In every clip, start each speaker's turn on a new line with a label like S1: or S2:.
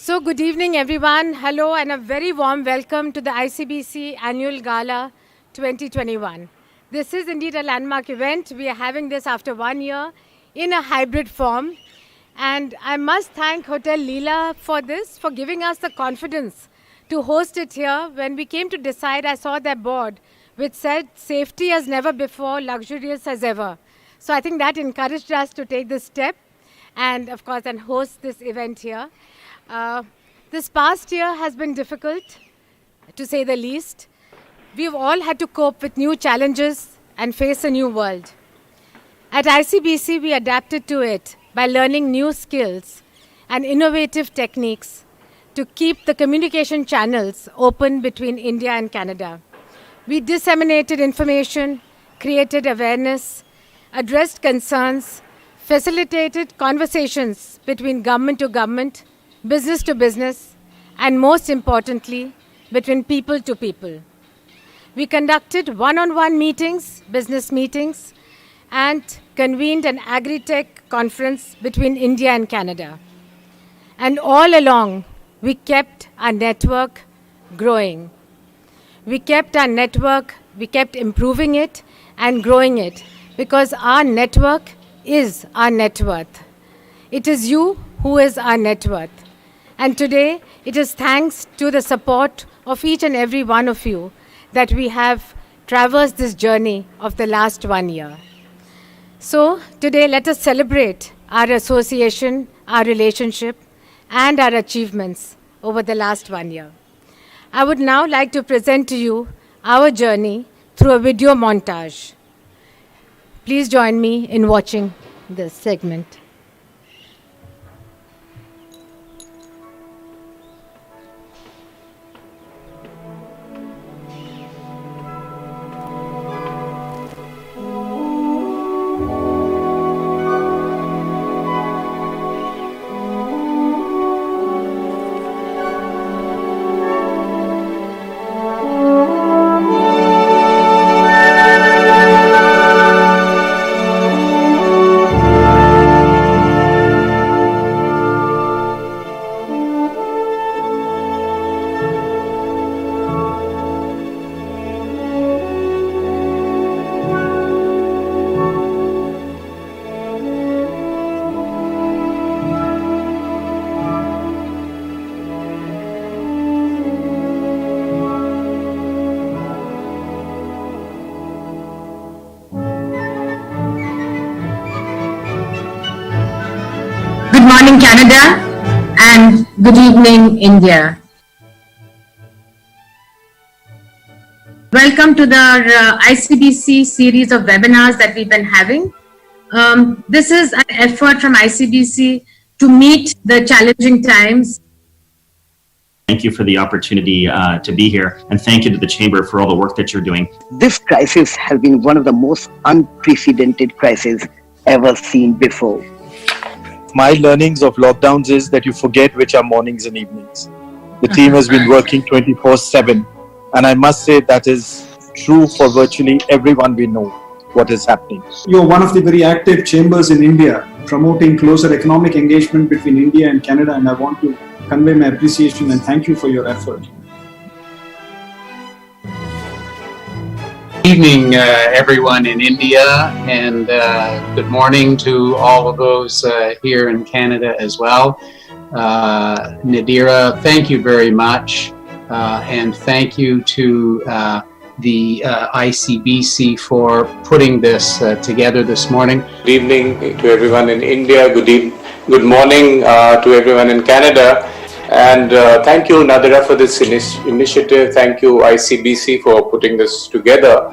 S1: So good evening, everyone. Hello and a very warm welcome to the ICBC Annual Gala 2021. This is indeed a landmark event. We are having this after 1 year in a hybrid form. And I must thank Hotel Leela for this, for giving us the confidence to host it here. When we came to decide, I saw their board, which said, safety as never before, luxurious as ever. So I think that encouraged us to take this step and, of course, and host this event here. This past year has been difficult, to say the least. We've all had to cope with new challenges and face a new world. At ICBC, we adapted to it by learning new skills and innovative techniques to keep the communication channels open between India and Canada. We disseminated information, created awareness, addressed concerns, facilitated conversations between government to government, business to business, and most importantly, between people to people. We conducted one-on-one meetings, business meetings, and convened an agri-tech conference between India and Canada. And all along, we kept our network growing. We kept improving it and growing it because our network is our net worth. It is you who is our net worth. And today, it is thanks to the support of each and every one of you that we have traversed this journey of the last 1 year. So today, let us celebrate our association, our relationship, and our achievements over the last 1 year. I would now like to present to you our journey through a video montage. Please join me in watching this segment.
S2: Good morning, Canada, and good evening, India. Welcome to the ICBC series of webinars that we've been having. This is an effort from ICBC to meet the challenging times.
S3: Thank you for the opportunity to be here, and thank you to the Chamber for all the work that you're doing.
S4: This crisis has been one of the most unprecedented crises ever seen before.
S5: My learnings of lockdowns is that you forget which are mornings and evenings. The team has been working 24/7, and I must say that is true for virtually everyone we know what is happening.
S6: You're one of the very active chambers in India, promoting closer economic engagement between India and Canada, and I want to convey my appreciation and thank you for your effort.
S7: Good evening, everyone in India, and good morning to all of those here in Canada as well. Nadira, thank you very much, and thank you to the ICBC for putting this together this morning.
S8: Good evening to everyone in India. Good morning to everyone in Canada. And thank you, Nadira, for this initiative. Thank you, ICBC, for putting this together.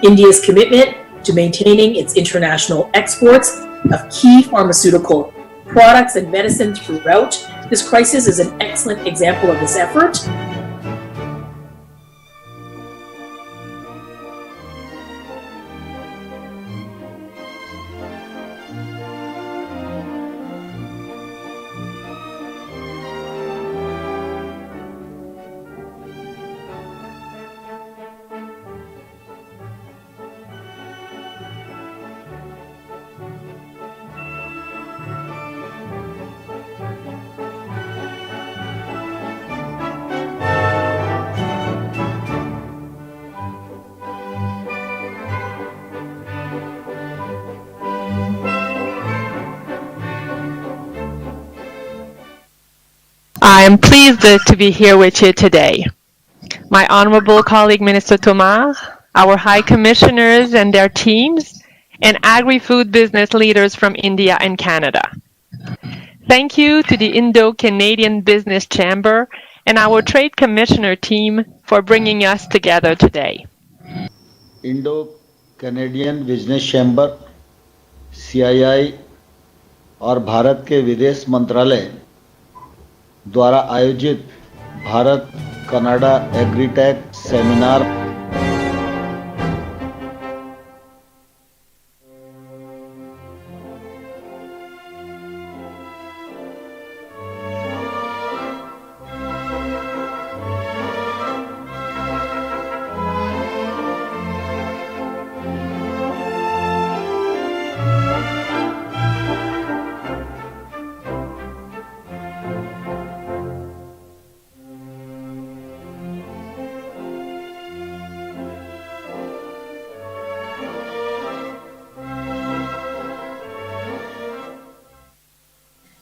S9: India's commitment to maintaining its international exports of key pharmaceutical products and medicines throughout this crisis is an excellent example of this effort.
S10: am pleased to be here with you today. My honorable colleague, Minister Tomar, our High Commissioners and their teams, and agri-food business leaders from India and Canada. Thank you to the Indo-Canadian Business Chamber and our Trade Commissioner team for bringing us together today.
S11: Indo-Canadian business chamber, CII और भारत के विदेश मंत्रालय द्वारा आयोजित Bharat Canada agritech seminar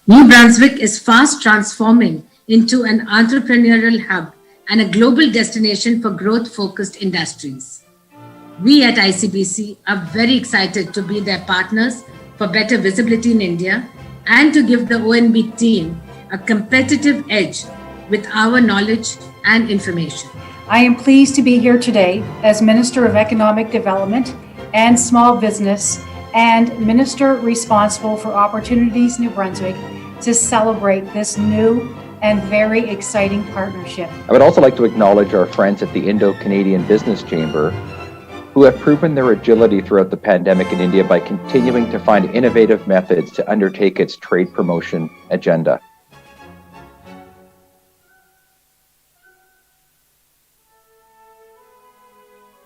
S2: New Brunswick is fast transforming into an entrepreneurial hub and a global destination for growth-focused industries. We at ICBC are very excited to be their partners for better visibility in India and to give the ONB team a competitive edge with our knowledge and information.
S12: I am pleased to be here today as Minister of Economic Development and Small Business and Minister responsible for Opportunities New Brunswick to celebrate this new and very exciting partnership.
S13: I would also like to acknowledge our friends at the Indo-Canadian Business Chamber who have proven their agility throughout the pandemic in India by continuing to find innovative methods to undertake its trade promotion agenda.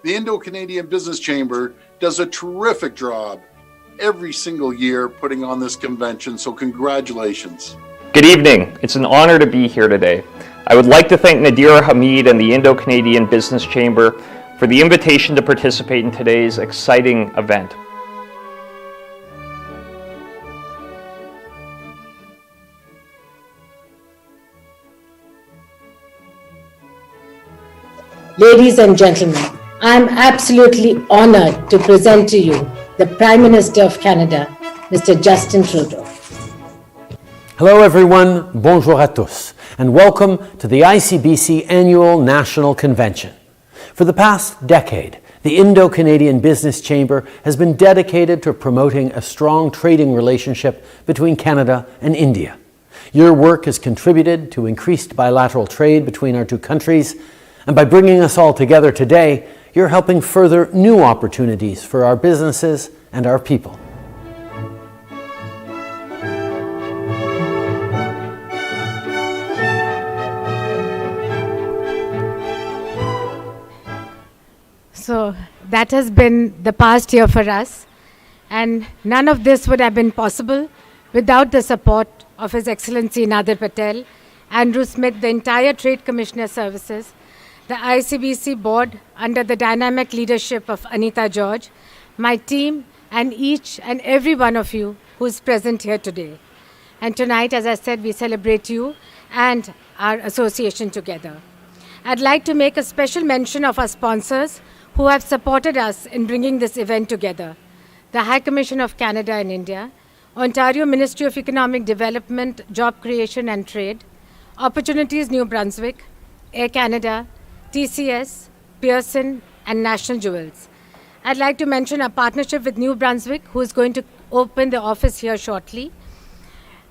S14: The Indo-Canadian Business Chamber does a terrific job every single year putting on this convention, so congratulations.
S15: Good evening. It's an honor to be here today. I would like to thank Nadira Hamid and the Indo-Canadian Business Chamber for the invitation to participate in today's exciting event.
S16: Ladies and gentlemen, I am absolutely honored to present to you the Prime Minister of Canada, Mr. Justin Trudeau.
S17: Hello everyone, bonjour à tous, and welcome to the ICBC Annual National Convention. For the past decade, the Indo-Canadian Business Chamber has been dedicated to promoting a strong trading relationship between Canada and India. Your work has contributed to increased bilateral trade between our two countries, and by bringing us all together today, you're helping further new opportunities for our businesses and our people.
S1: So that has been the past year for us, and none of this would have been possible without the support of His Excellency Nadir Patel, Andrew Smith, the entire Trade Commissioner Services, the ICBC board under the dynamic leadership of Anita George, my team, and each and every one of you who is present here today. And tonight, as I said, we celebrate you and our association together. I'd like to make a special mention of our sponsors who have supported us in bringing this event together. The High Commission of Canada and India, Ontario Ministry of Economic Development, Job Creation and Trade, Opportunities New Brunswick, Air Canada, TCS, Pearson, and National Jewels. I'd like to mention our partnership with New Brunswick, who is going to open the office here shortly.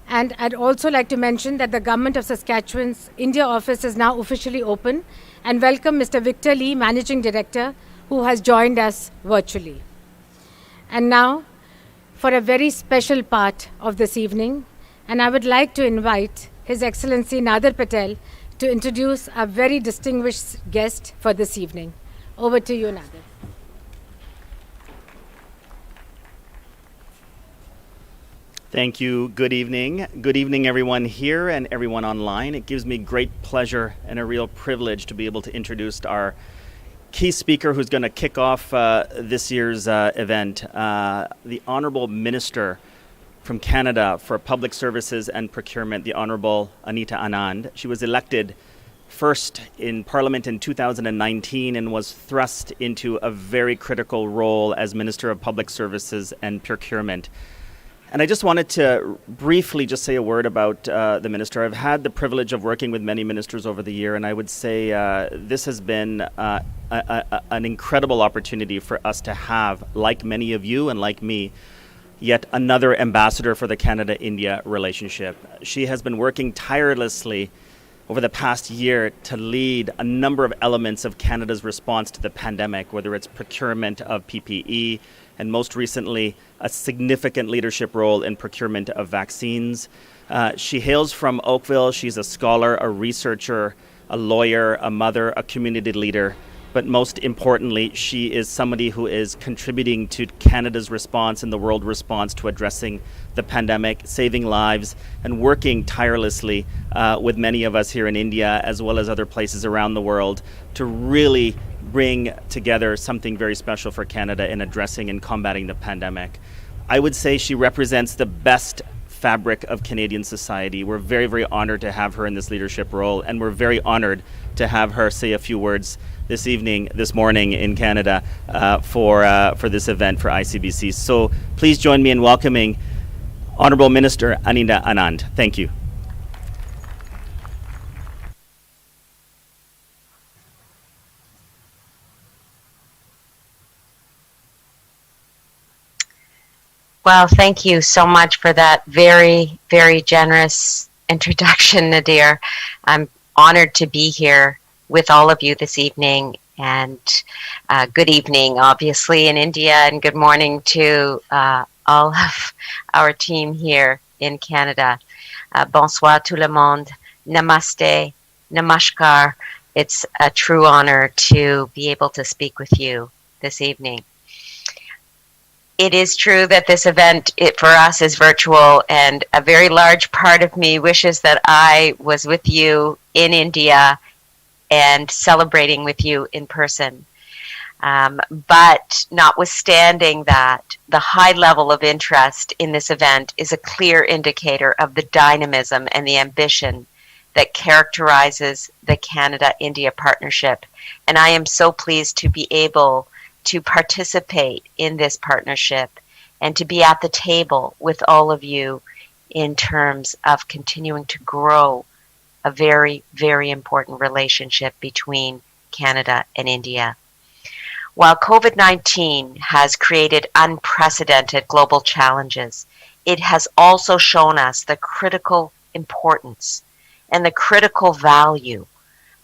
S1: And I'd also like to mention that the Government of Saskatchewan's India office is now officially open, and welcome Mr. Victor Lee, Managing Director, who has joined us virtually. And now, for a very special part of this evening, and I would like to invite His Excellency Nadir Patel to introduce a very distinguished guest for this evening. Over to you, Nadir.
S18: Thank you. Good evening. Good evening, everyone here and everyone online. It gives me great pleasure and a real privilege to be able to introduce our key speaker who's going to kick off this year's event, the Honorable Minister from Canada for Public Services and Procurement, the Honorable Anita Anand. She was elected first in Parliament in 2019 and was thrust into a very critical role as Minister of Public Services and Procurement. And I just wanted to briefly just say a word about the minister. I've had the privilege of working with many ministers over the year, and I would say this has been an incredible opportunity for us to have, like many of you and like me, yet another ambassador for the Canada-India relationship. She has been working tirelessly over the past year to lead a number of elements of Canada's response to the pandemic, whether it's procurement of PPE, and most recently, a significant leadership role in procurement of vaccines. She hails from Oakville. She's a scholar, a researcher, a lawyer, a mother, a community leader. But most importantly, she is somebody who is contributing to Canada's response and the world response to addressing the pandemic, saving lives, and working tirelessly with many of us here in India, as well as other places around the world, to really bring together something very special for Canada in addressing and combating the pandemic. I would say she represents the best fabric of Canadian society. We're very, very honored to have her in this leadership role, and we're very honored to have her say a few words this morning in Canada for this event for ICBC. So please join me in welcoming Honourable Minister Anita Anand. Thank you.
S19: Well, thank you so much for that very, very generous introduction, Nadir. I'm honored to be here with all of you this evening, and good evening, obviously, in India, and good morning to all of our team here in Canada. Bonsoir tout le monde. Namaste. Namaskar. It's a true honor to be able to speak with you this evening. It is true that this event for us is virtual, and a very large part of me wishes that I was with you in India and celebrating with you in person. But notwithstanding that, the high level of interest in this event is a clear indicator of the dynamism and the ambition that characterizes the Canada-India partnership. And I am so pleased to be able to participate in this partnership and to be at the table with all of you in terms of continuing to grow a very, very important relationship between Canada and India. While COVID-19 has created unprecedented global challenges, it has also shown us the critical importance and the critical value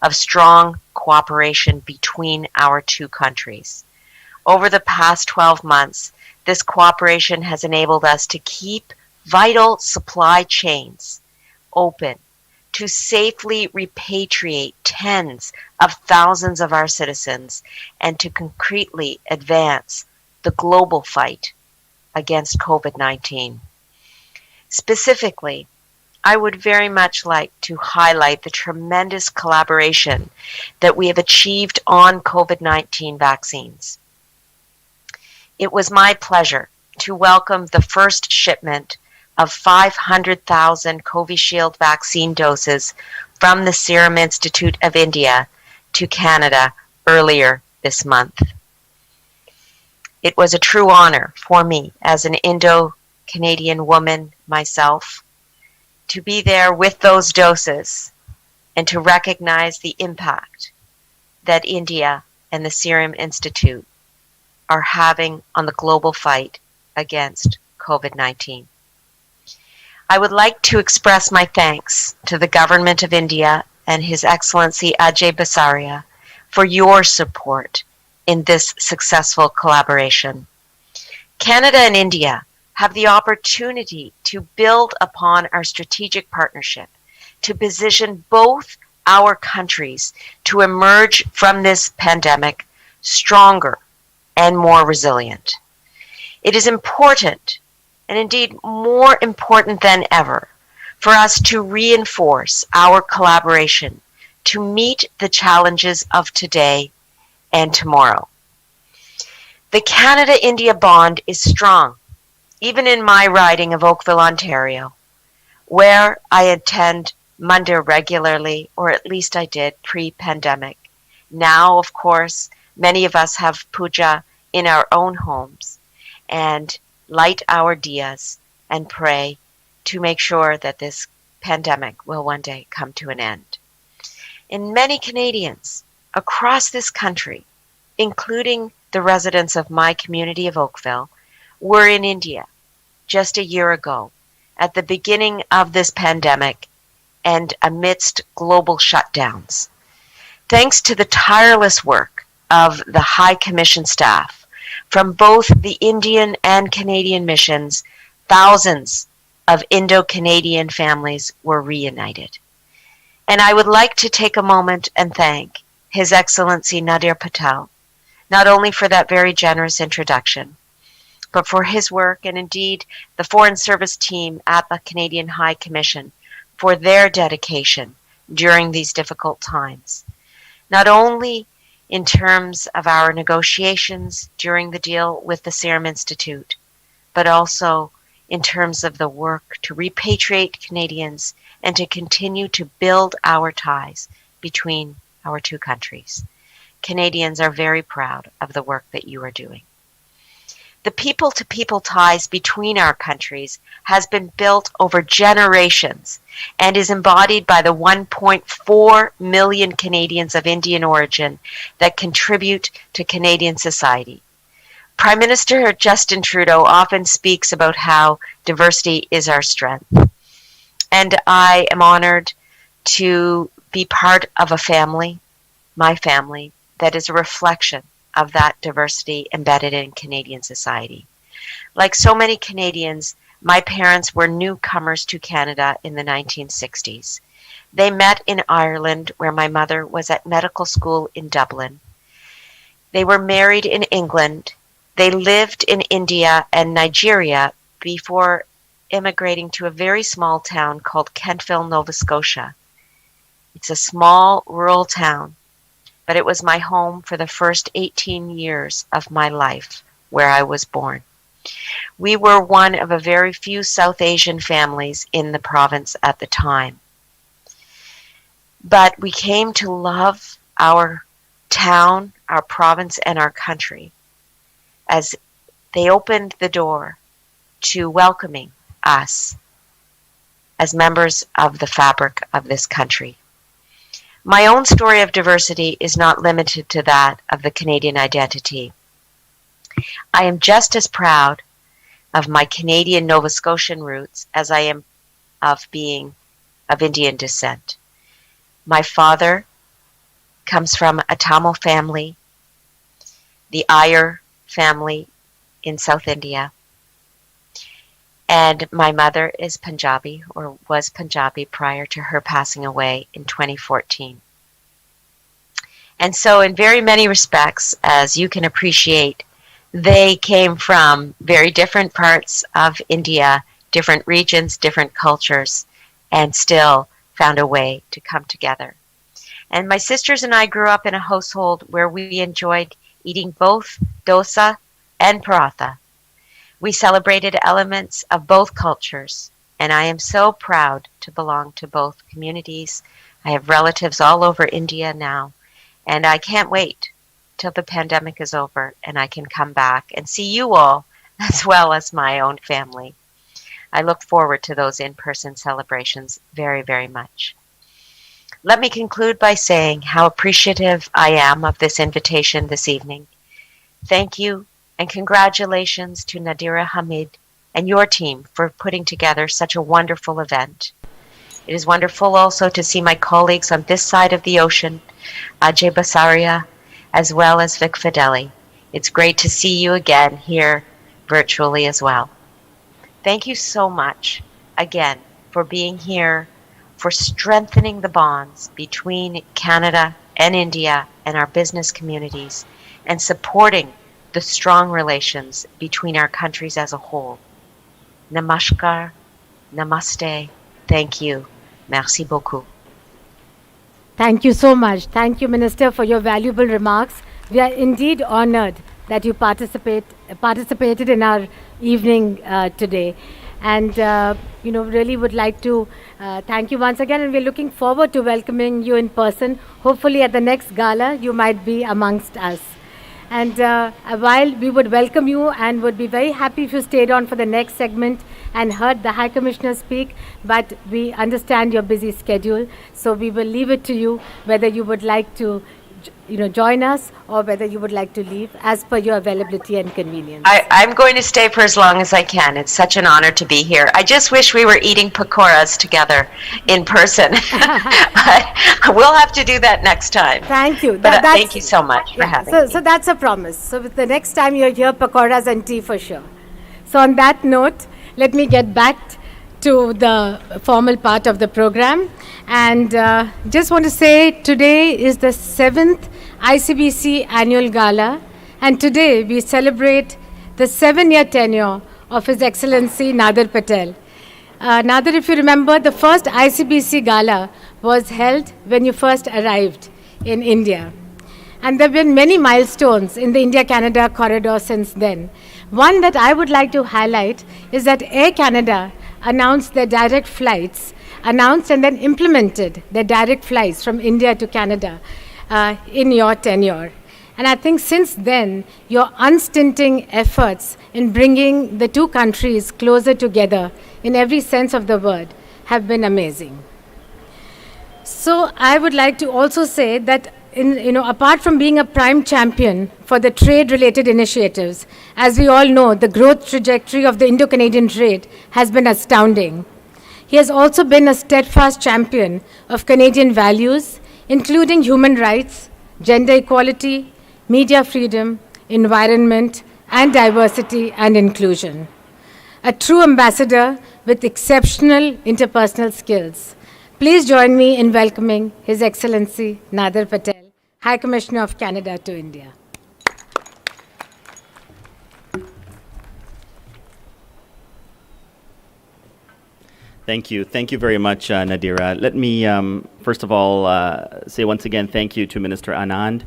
S19: of strong cooperation between our two countries. Over the past 12 months, this cooperation has enabled us to keep vital supply chains open, to safely repatriate tens of thousands of our citizens, and to concretely advance the global fight against COVID-19. Specifically, I would very much like to highlight the tremendous collaboration that we have achieved on COVID-19 vaccines. It was my pleasure to welcome the first shipment of 500,000 Covishield vaccine doses from the Serum Institute of India to Canada earlier this month. It was a true honor for me as an Indo-Canadian woman myself to be there with those doses and to recognize the impact that India and the Serum Institute are having on the global fight against COVID-19. I would like to express my thanks to the Government of India and His Excellency Ajay Bisaria for your support in this successful collaboration. Canada and India have the opportunity to build upon our strategic partnership, to position both our countries to emerge from this pandemic stronger and more resilient. It is important, and indeed more important than ever, for us to reinforce our collaboration to meet the challenges of today and tomorrow. The Canada-India bond is strong. even in my riding of Oakville, Ontario, where I attend mandir regularly, or at least I did pre-pandemic. Now, of course, many of us have puja in our own homes and light our diyas and pray to make sure that this pandemic will one day come to an end. And many Canadians across this country, including the residents of my community of Oakville, were in India just a year ago at the beginning of this pandemic and amidst global shutdowns. Thanks to the tireless work of the High Commission staff from both the Indian and Canadian missions, thousands of Indo-Canadian families were reunited. And I would like to take a moment and thank His Excellency Nadir Patel, not only for that very generous introduction, but for his work, and indeed the Foreign Service team at the Canadian High Commission for their dedication during these difficult times. Not only in terms of our negotiations during the deal with the Serum Institute, but also in terms of the work to repatriate Canadians and to continue to build our ties between our two countries. Canadians are very proud of the work that you are doing. The people-to-people ties between our countries has been built over generations and is embodied by the 1.4 million Canadians of Indian origin that contribute to Canadian society. Prime Minister Justin Trudeau often speaks about how diversity is our strength. And I am honored to be part of a family, my family, that is a reflection of that diversity embedded in Canadian society. Like so many Canadians, my parents were newcomers to Canada in the 1960s. They met in Ireland, where my mother was at medical school in Dublin. They were married in England. They lived in India and Nigeria before immigrating to a very small town called Kentville, Nova Scotia. It's a small rural town, but it was my home for the first 18 years of my life, where I was born. We were one of a very few South Asian families in the province at the time. But we came to love our town, our province, and our country as they opened the door to welcoming us as members of the fabric of this country. My own story of diversity is not limited to that of the Canadian identity. I am just as proud of my Canadian Nova Scotian roots as I am of being of Indian descent. My father comes from a Tamil family, the Iyer family in South India. And my mother is Punjabi, or was Punjabi prior to her passing away in 2014. And so in very many respects, as you can appreciate, they came from very different parts of India, different regions, different cultures, and still found a way to come together. And my sisters and I grew up in a household where we enjoyed eating both dosa and paratha. We celebrated elements of both cultures, and I am so proud to belong to both communities. I have relatives all over India now, and I can't wait till the pandemic is over and I can come back and see you all as well as my own family. I look forward to those in-person celebrations very, very much. Let me conclude by saying how appreciative I am of this invitation this evening. Thank you. And congratulations to Nadira Hamid and your team for putting together such a wonderful event. It is wonderful also to see my colleagues on this side of the ocean, Ajay Bisaria, as well as Vic Fedeli. It's great to see you again here virtually as well. Thank you so much again for being here, for strengthening the bonds between Canada and India and our business communities, and supporting the strong relations between our countries as a whole. Namaskar, namaste, thank you, merci beaucoup.
S1: Thank you so much. Thank you, Minister, for your valuable remarks. We are indeed honored that you participated in our evening today. And, really would like to thank you once again. And we're looking forward to welcoming you in person. Hopefully at the next gala, you might be amongst us. And while we would welcome you and would be very happy if you stayed on for the next segment and heard the High Commissioner speak, but we understand your busy schedule, so we will leave it to you whether you would like to join us or whether you would like to leave as per your availability and convenience.
S19: I'm going to stay for as long as I can. It's such an honor to be here. I just wish we were eating pakoras together in person. But we'll have to do that next time.
S1: Thank you.
S19: But thank you so much for having me.
S1: So that's a promise. So the next time you're here, pakoras and tea for sure. So on that note, let me get back to the formal part of the program. And just want to say today is the 7th ICBC Annual Gala, and today we celebrate the 7-year tenure of His Excellency Nadir Patel. Nadir, if you remember, the first ICBC Gala was held when you first arrived in India. And there have been many milestones in the India-Canada corridor since then. One that I would like to highlight is that Air Canada announced their direct flights, announced and then implemented their direct flights from India to Canada in your tenure. And I think since then, your unstinting efforts in bringing the two countries closer together in every sense of the word have been amazing. So I would like to also say that apart from being a prime champion for the trade-related initiatives, as we all know, the growth trajectory of the Indo-Canadian trade has been astounding. He has also been a steadfast champion of Canadian values, including human rights, gender equality, media freedom, environment, and diversity and inclusion. A true ambassador with exceptional interpersonal skills. Please join me in welcoming His Excellency Nadir Patel, High Commissioner of Canada to India.
S18: Thank you. Thank you very much, Nadira. Let me, first of all, say once again thank you to Minister Anand.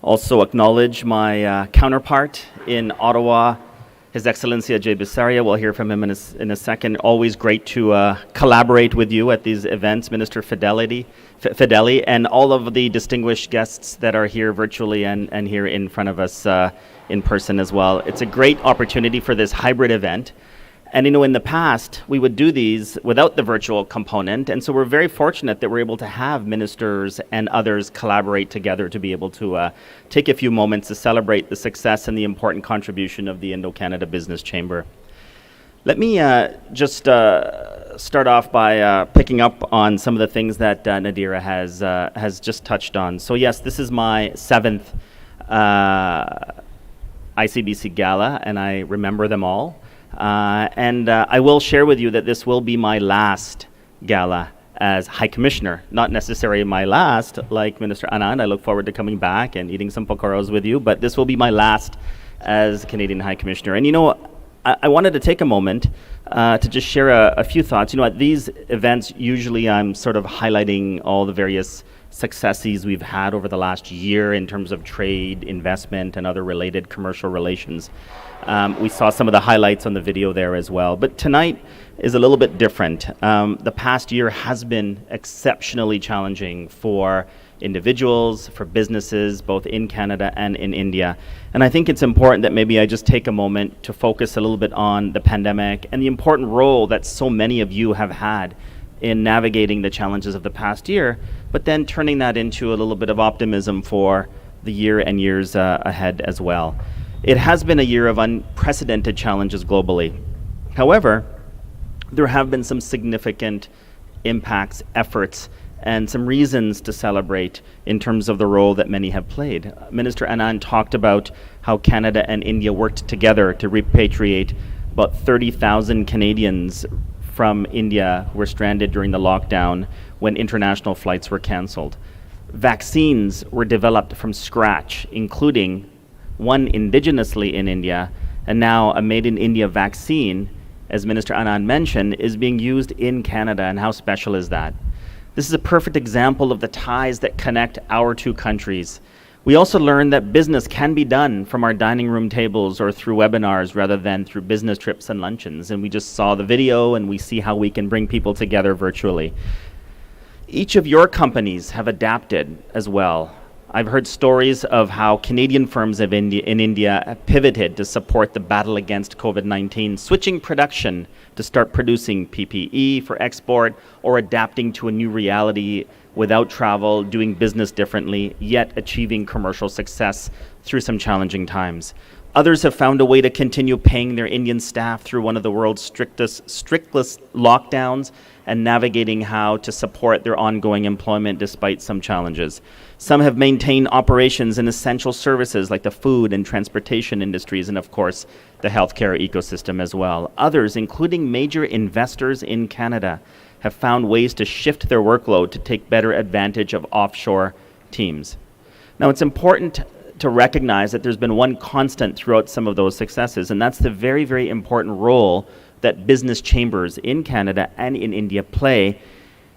S18: Also acknowledge my counterpart in Ottawa, His Excellency Ajay Bisaria. We'll hear from him in a second. Always great to collaborate with you at these events, Minister Fedeli, and all of the distinguished guests that are here virtually and here in front of us in person as well. It's a great opportunity for this hybrid event. And in the past, we would do these without the virtual component, and so we're very fortunate that we're able to have ministers and others collaborate together to be able to take a few moments to celebrate the success and the important contribution of the Indo-Canada Business Chamber. Let me just start off by picking up on some of the things that Nadira has just touched on. So yes, this is my 7th ICBC Gala, and I remember them all. And I will share with you that this will be my last gala as High Commissioner. Not necessarily my last, like Minister Anand. I look forward to coming back and eating some pakoras with you, but this will be my last as Canadian High Commissioner. And I wanted to take a moment to just share a few thoughts. At these events, usually I'm sort of highlighting all the various successes we've had over the last year in terms of trade, investment, and other related commercial relations. We saw some of the highlights on the video there as well. But tonight is a little bit different. The past year has been exceptionally challenging for individuals, for businesses, both in Canada and in India. And I think it's important that maybe I just take a moment to focus a little bit on the pandemic and the important role that so many of you have had in navigating the challenges of the past year, but then turning that into a little bit of optimism for the year and years ahead as well. It has been a year of unprecedented challenges globally. However, there have been some significant impacts, efforts, and some reasons to celebrate in terms of the role that many have played. Minister Anand talked about how Canada and India worked together to repatriate about 30,000 Canadians from India who were stranded during the lockdown when international flights were cancelled. Vaccines were developed from scratch, including one indigenously in India, and now a made-in-India vaccine, as Minister Anand mentioned, is being used in Canada. And how special is that? This is a perfect example of the ties that connect our two countries. We also learned that business can be done from our dining room tables or through webinars rather than through business trips and luncheons. And we just saw the video and we see how we can bring people together virtually. Each of your companies have adapted as well. I've heard stories of how Canadian firms in India have pivoted to support the battle against COVID-19, switching production to start producing PPE for export or adapting to a new reality without travel, doing business differently, yet achieving commercial success through some challenging times. Others have found a way to continue paying their Indian staff through one of the world's strictest lockdowns and navigating how to support their ongoing employment despite some challenges. Some have maintained operations in essential services like the food and transportation industries and, of course, the healthcare ecosystem as well. Others, including major investors in Canada, have found ways to shift their workload to take better advantage of offshore teams. Now, it's important to recognize that there's been one constant throughout some of those successes, and that's the very, very important role that business chambers in Canada and in India play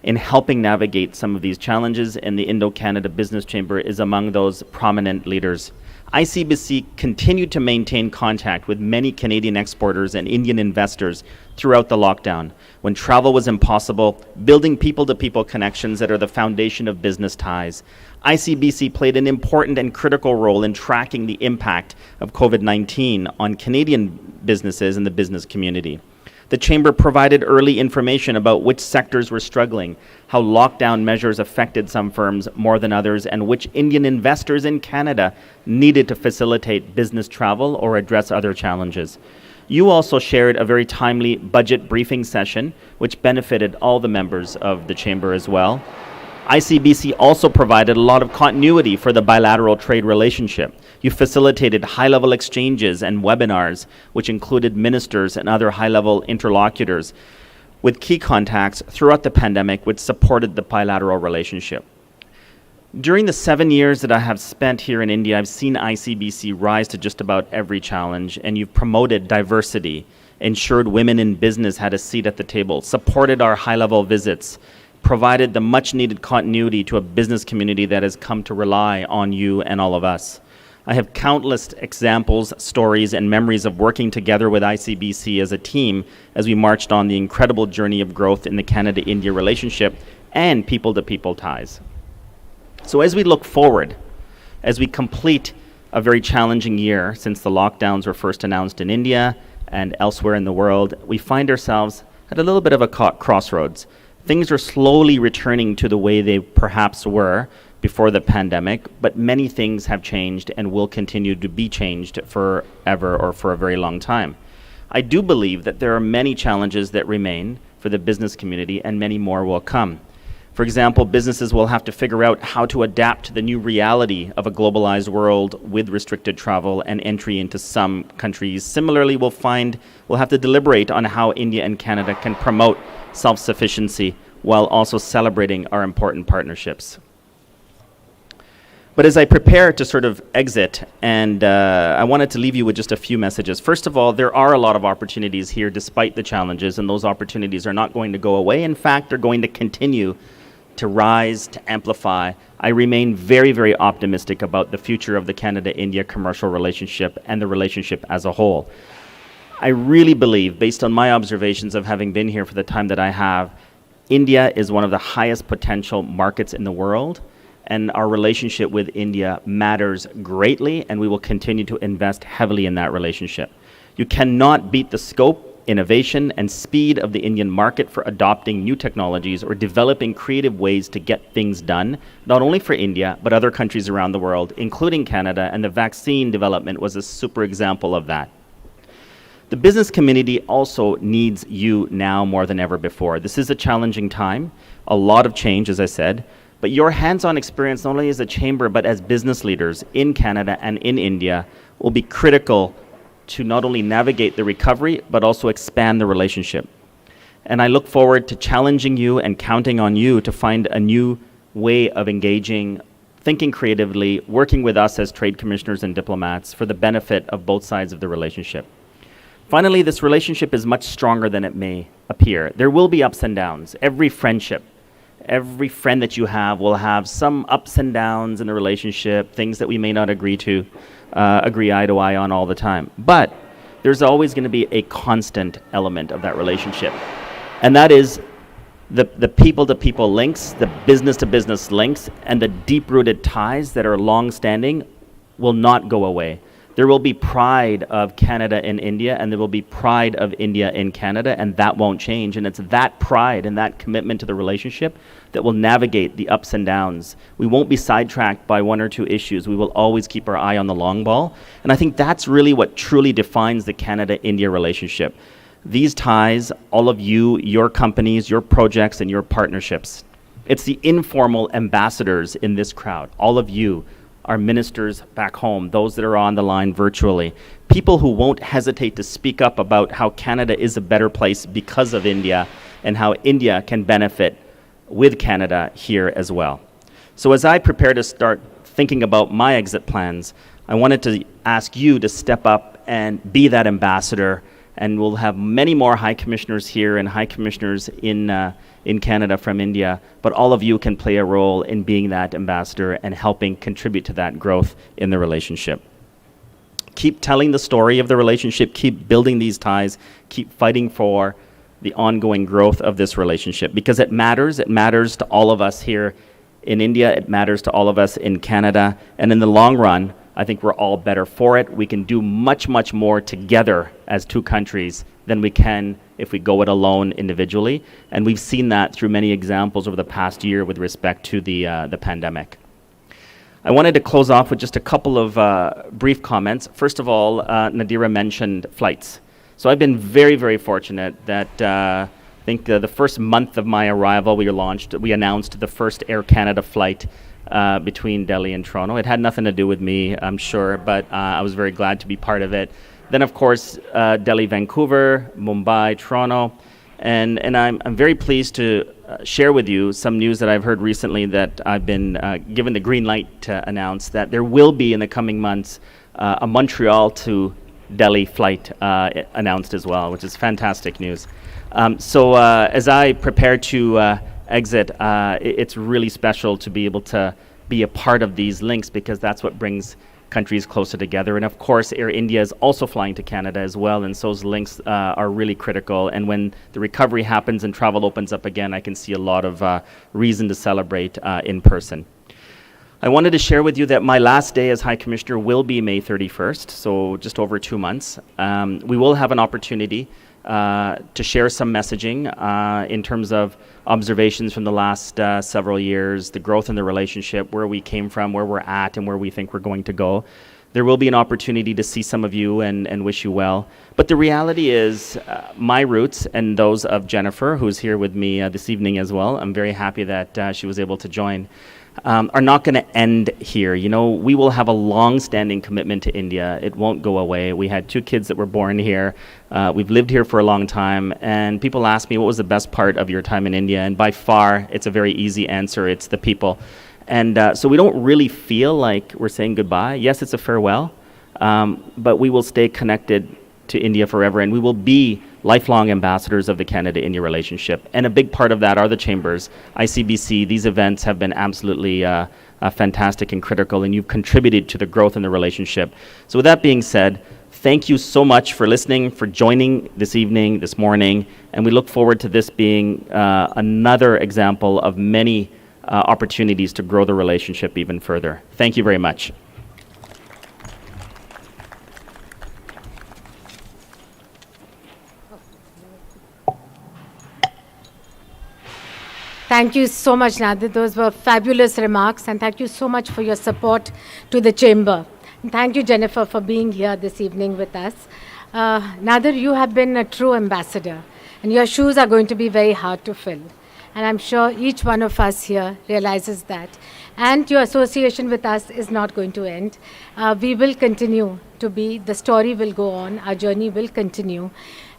S18: in helping navigate some of these challenges, and the Indo-Canada Business Chamber is among those prominent leaders. ICBC continued to maintain contact with many Canadian exporters and Indian investors throughout the lockdown, when travel was impossible, building people-to-people connections that are the foundation of business ties. ICBC played an important and critical role in tracking the impact of COVID-19 on Canadian businesses and the business community. The Chamber provided early information about which sectors were struggling, how lockdown measures affected some firms more than others, and which Indian investors in Canada needed to facilitate business travel or address other challenges. You also shared a very timely budget briefing session, which benefited all the members of the Chamber as well. ICBC also provided a lot of continuity for the bilateral trade relationship. You facilitated high-level exchanges and webinars, which included ministers and other high-level interlocutors with key contacts throughout the pandemic, which supported the bilateral relationship. During the 7 years that I have spent here in India, I've seen ICBC rise to just about every challenge, and you've promoted diversity, ensured women in business had a seat at the table, supported our high-level visits, provided the much-needed continuity to a business community that has come to rely on you and all of us. I have countless examples, stories, and memories of working together with ICBC as a team as we marched on the incredible journey of growth in the Canada-India relationship and people-to-people ties. So as we look forward, as we complete a very challenging year since the lockdowns were first announced in India and elsewhere in the world, we find ourselves at a little bit of a crossroads. Things are slowly returning to the way they perhaps were before the pandemic, but many things have changed and will continue to be changed forever or for a very long time. I do believe that there are many challenges that remain for the business community, and many more will come. For example, businesses will have to figure out how to adapt to the new reality of a globalized world with restricted travel and entry into some countries. Similarly, we'll have to deliberate on how India and Canada can promote self-sufficiency while also celebrating our important partnerships. But as I prepare to sort of exit, and I wanted to leave you with just a few messages. First of all, there are a lot of opportunities here despite the challenges, and those opportunities are not going to go away. In fact, they're going to continue to rise, to amplify. I remain very, very optimistic about the future of the Canada-India commercial relationship and the relationship as a whole. I really believe, based on my observations of having been here for the time that I have, India is one of the highest potential markets in the world, and our relationship with India matters greatly, and we will continue to invest heavily in that relationship. You cannot beat the scope, innovation, and speed of the Indian market for adopting new technologies or developing creative ways to get things done, not only for India, but other countries around the world, including Canada, and the vaccine development was a super example of that. The business community also needs you now more than ever before. This is a challenging time, a lot of change, as I said, but your hands-on experience, not only as a chamber, but as business leaders in Canada and in India, will be critical to not only navigate the recovery, but also expand the relationship. And I look forward to challenging you and counting on you to find a new way of engaging, thinking creatively, working with us as trade commissioners and diplomats for the benefit of both sides of the relationship. Finally, this relationship is much stronger than it may appear. There will be ups and downs. Every friendship, Every friend that you have will have some ups and downs in the relationship, things that we may not agree eye to eye on all the time. But there's always going to be a constant element of that relationship. And that is the people-to-people links, the business-to-business links, and the deep-rooted ties that are long-standing will not go away. There will be pride of Canada in India, and there will be pride of India in Canada, and that won't change. And it's that pride and that commitment to the relationship that will navigate the ups and downs. We won't be sidetracked by one or two issues. We will always keep our eye on the long ball. And I think that's really what truly defines the Canada-India relationship. These ties, all of you, your companies, your projects, and your partnerships. It's the informal ambassadors in this crowd, all of you, our ministers back home, those that are on the line virtually, people who won't hesitate to speak up about how Canada is a better place because of India and how India can benefit with Canada here as well. So as I prepare to start thinking about my exit plans, I wanted to ask you to step up and be that ambassador, and we'll have many more high commissioners here and high commissioners in Canada from India, but all of you can play a role in being that ambassador and helping contribute to that growth in the relationship. Keep telling the story of the relationship, keep building these ties, keep fighting for the ongoing growth of this relationship, because it matters to all of us here in India, it matters to all of us in Canada, and in the long run, I think we're all better for it. We can do much, much more together as two countries than we can if we go it alone individually. And we've seen that through many examples over the past year with respect to the pandemic. I wanted to close off with just a couple of brief comments. First of all, Nadira mentioned flights. So I've been very, very fortunate that I think the first month of my arrival, we announced the first Air Canada flight between Delhi and Toronto. It had nothing to do with me, I'm sure, but I was very glad to be part of it. Then, of course, Delhi, Vancouver, Mumbai, Toronto, and I'm very pleased to share with you some news that I've heard recently that I've been given the green light to announce that there will be in the coming months a Montreal to Delhi flight announced as well, which is fantastic news. So as I prepare to exit, it's really special to be able to be a part of these links, because that's what brings countries closer together. And of course, Air India is also flying to Canada as well, and so those links are really critical. And when the recovery happens and travel opens up again, I can see a lot of reason to celebrate in person. I wanted to share with you that my last day as High Commissioner will be May 31st, so just over 2 months. We will have an opportunity to share some messaging in terms of observations from the last several years, the growth in the relationship, where we came from, where we're at, and where we think we're going to go. There will be an opportunity to see some of you and wish you well. But the reality is my roots and those of Jennifer, who's here with me this evening as well, I'm very happy that she was able to join, are not going to end here. You know, we will have a long-standing commitment to India. It won't go away. We had 2 kids that were born here. We've lived here for a long time, and people ask me, what was the best part of your time in India? And by far, it's a very easy answer. It's the people. And so we don't really feel like we're saying goodbye. Yes, it's a farewell, but we will stay connected to India forever, and we will be lifelong ambassadors of the Canada-India relationship. And a big part of that are the chambers. ICBC, these events have been absolutely fantastic and critical, and you've contributed to the growth in the relationship. So with that being said, thank you so much for listening, for joining this evening, this morning, and we look forward to this being another example of many opportunities to grow the relationship even further. Thank you very much.
S1: Thank you so much, Nadir. Those were fabulous remarks, and thank you so much for your support to the Chamber. And thank you, Jennifer, for being here this evening with us. Nadir, you have been a true ambassador, and your shoes are going to be very hard to fill. And I'm sure each one of us here realizes that. And your association with us is not going to end. We will continue to be, the story will go on, our journey will continue.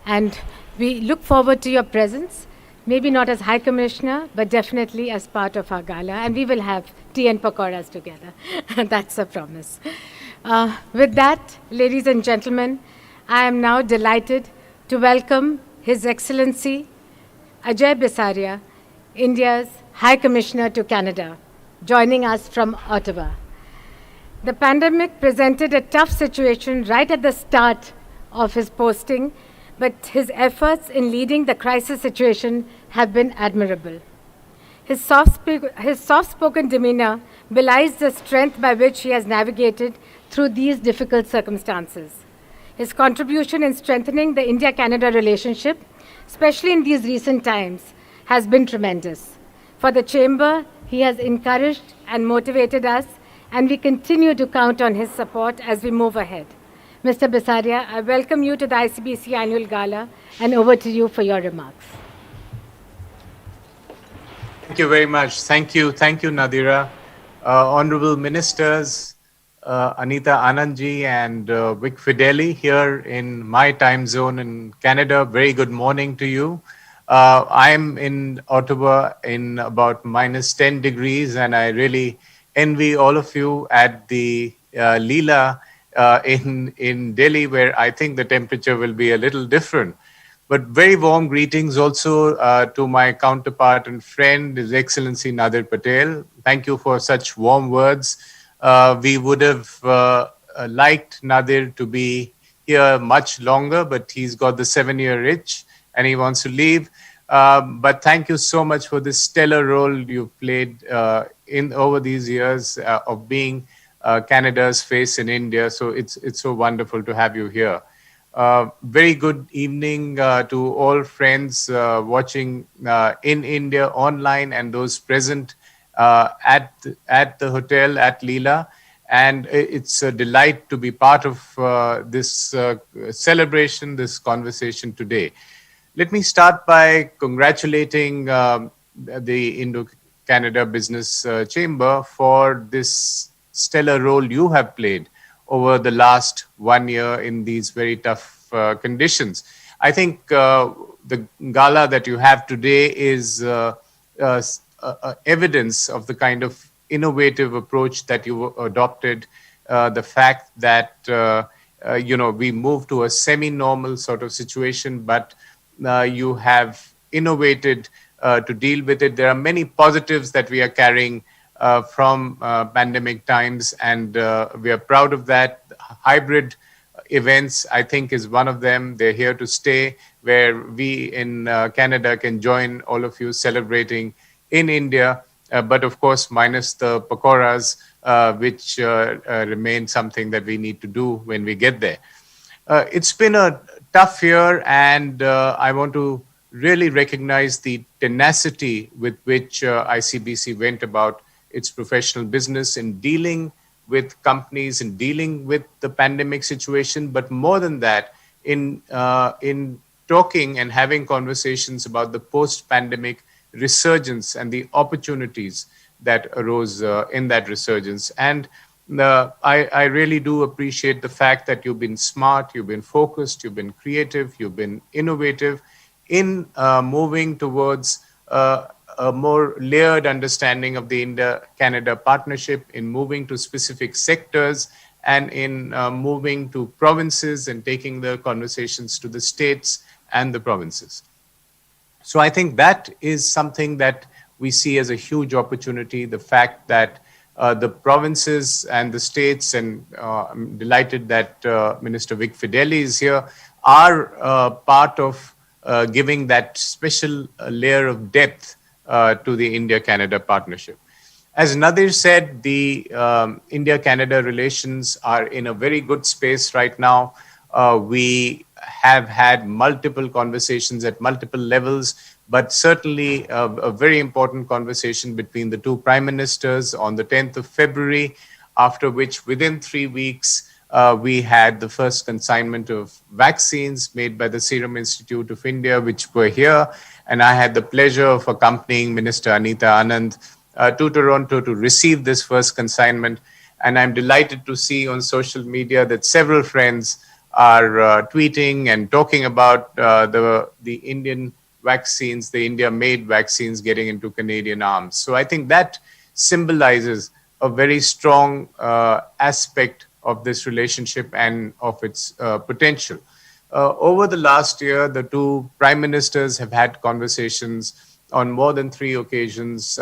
S1: And we look forward to your presence. Maybe not as High Commissioner, but definitely as part of our gala. And we will have tea and pakoras together. That's a promise. With that, ladies and gentlemen, I am now delighted to welcome His Excellency Ajay Bisaria, India's High Commissioner to Canada, joining us from Ottawa. The pandemic presented a tough situation right at the start of his posting, but his efforts in leading the crisis situation have been admirable. His soft-spoken demeanor belies the strength by which he has navigated through these difficult circumstances. His contribution in strengthening the India-Canada relationship, especially in these recent times, has been tremendous. For the Chamber, he has encouraged and motivated us, and we continue to count on his support as we move ahead. Mr. Bisaria, I welcome you to the ICBC Annual Gala, and over to you for your remarks.
S7: Thank you very much. Thank you, Nadira. Honorable Ministers, Anita, Anand and Vic Fedeli here in my time zone in Canada. Very good morning to you. I'm in Ottawa in about minus 10 degrees, and I really envy all of you at the Leela in Delhi, where I think the temperature will be a little different. But very warm greetings also to my counterpart and friend, His Excellency Nadir Patel. Thank you for such warm words. We would have liked Nadir to be here much longer, but he's got the 7-year itch and he wants to leave. But thank you so much for this stellar role you've played in over these years of being Canada's face in India. So it's so wonderful to have you here. Very good evening to all friends watching in India online and those present at the hotel at Leela. And it's a delight to be part of this celebration, this conversation today. Let me start by congratulating the Indo-Canada Business Chamber for this stellar role you have played over the last 1 year in these very tough conditions. I think the gala that you have today is evidence of the kind of innovative approach that you adopted, the fact that we moved to a semi-normal sort of situation, but you have innovated to deal with it. There are many positives that we are carrying from pandemic times, and we are proud of that. Hybrid events, I think, is one of them. They're here to stay, where we in Canada can join all of you celebrating in India, but of course minus the pakoras, which remain something that we need to do when we get there. It's been a tough year, and I want to really recognize the tenacity with which ICBC went about its professional business in dealing with companies, in dealing with the pandemic situation, but more than that, in talking and having conversations about the post-pandemic resurgence and the opportunities that arose in that resurgence. And I really do appreciate the fact that you've been smart, you've been focused, you've been creative, you've been innovative in moving towards a more layered understanding of the India-Canada partnership, in moving to specific sectors, and in moving to provinces and taking the conversations to the states and the provinces. So I think that is something that we see as a huge opportunity, the fact that the provinces and the states, and I'm delighted that Minister Vic Fedeli is here, are part of giving that special layer of depth to the India-Canada partnership. As Nadir said, the India-Canada relations are in a very good space right now. We have had multiple conversations at multiple levels, but certainly a very important conversation between the two prime ministers on the 10th of February, after which within 3 weeks, we had the first consignment of vaccines made by the Serum Institute of India, which were here. And I had the pleasure of accompanying Minister Anita, Anand to Toronto to receive this first consignment. And I'm delighted to see on social media that several friends are tweeting and talking about the Indian vaccines, the India-made vaccines getting into Canadian arms. So I think that symbolizes a very strong aspect of this relationship and of its potential. Over the last year, the two prime ministers have had conversations on more than 3 occasions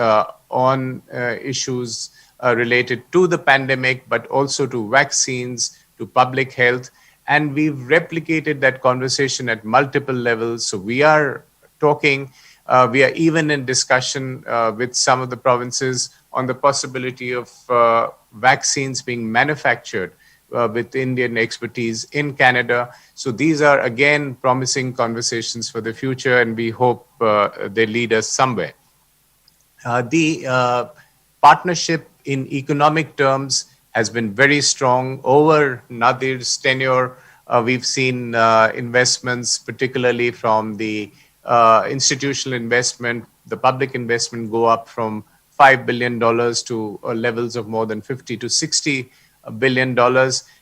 S7: on issues related to the pandemic, but also to vaccines, to public health. And we've replicated that conversation at multiple levels. So we are talking, we are even in discussion with some of the provinces on the possibility of vaccines being manufactured with Indian expertise in Canada. So these are, again, promising conversations for the future, and we hope they lead us somewhere. The partnership in economic terms has been very strong. Over Nadir's tenure, we've seen investments, particularly from the institutional investment, the public investment go up from $5 billion to levels of more than $50 to $60 billion.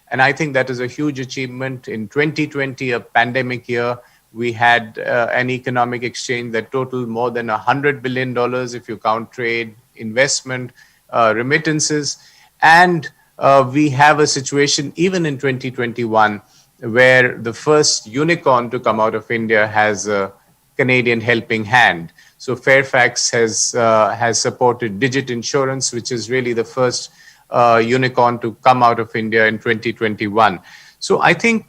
S7: And I think that is a huge achievement. In 2020, a pandemic year, we had an economic exchange that totaled more than $100 billion if you count trade, investment, remittances. And we have a situation even in 2021 where the first unicorn to come out of India has a Canadian helping hand. So Fairfax has supported Digit Insurance, which is really the first unicorn to come out of India in 2021. So I think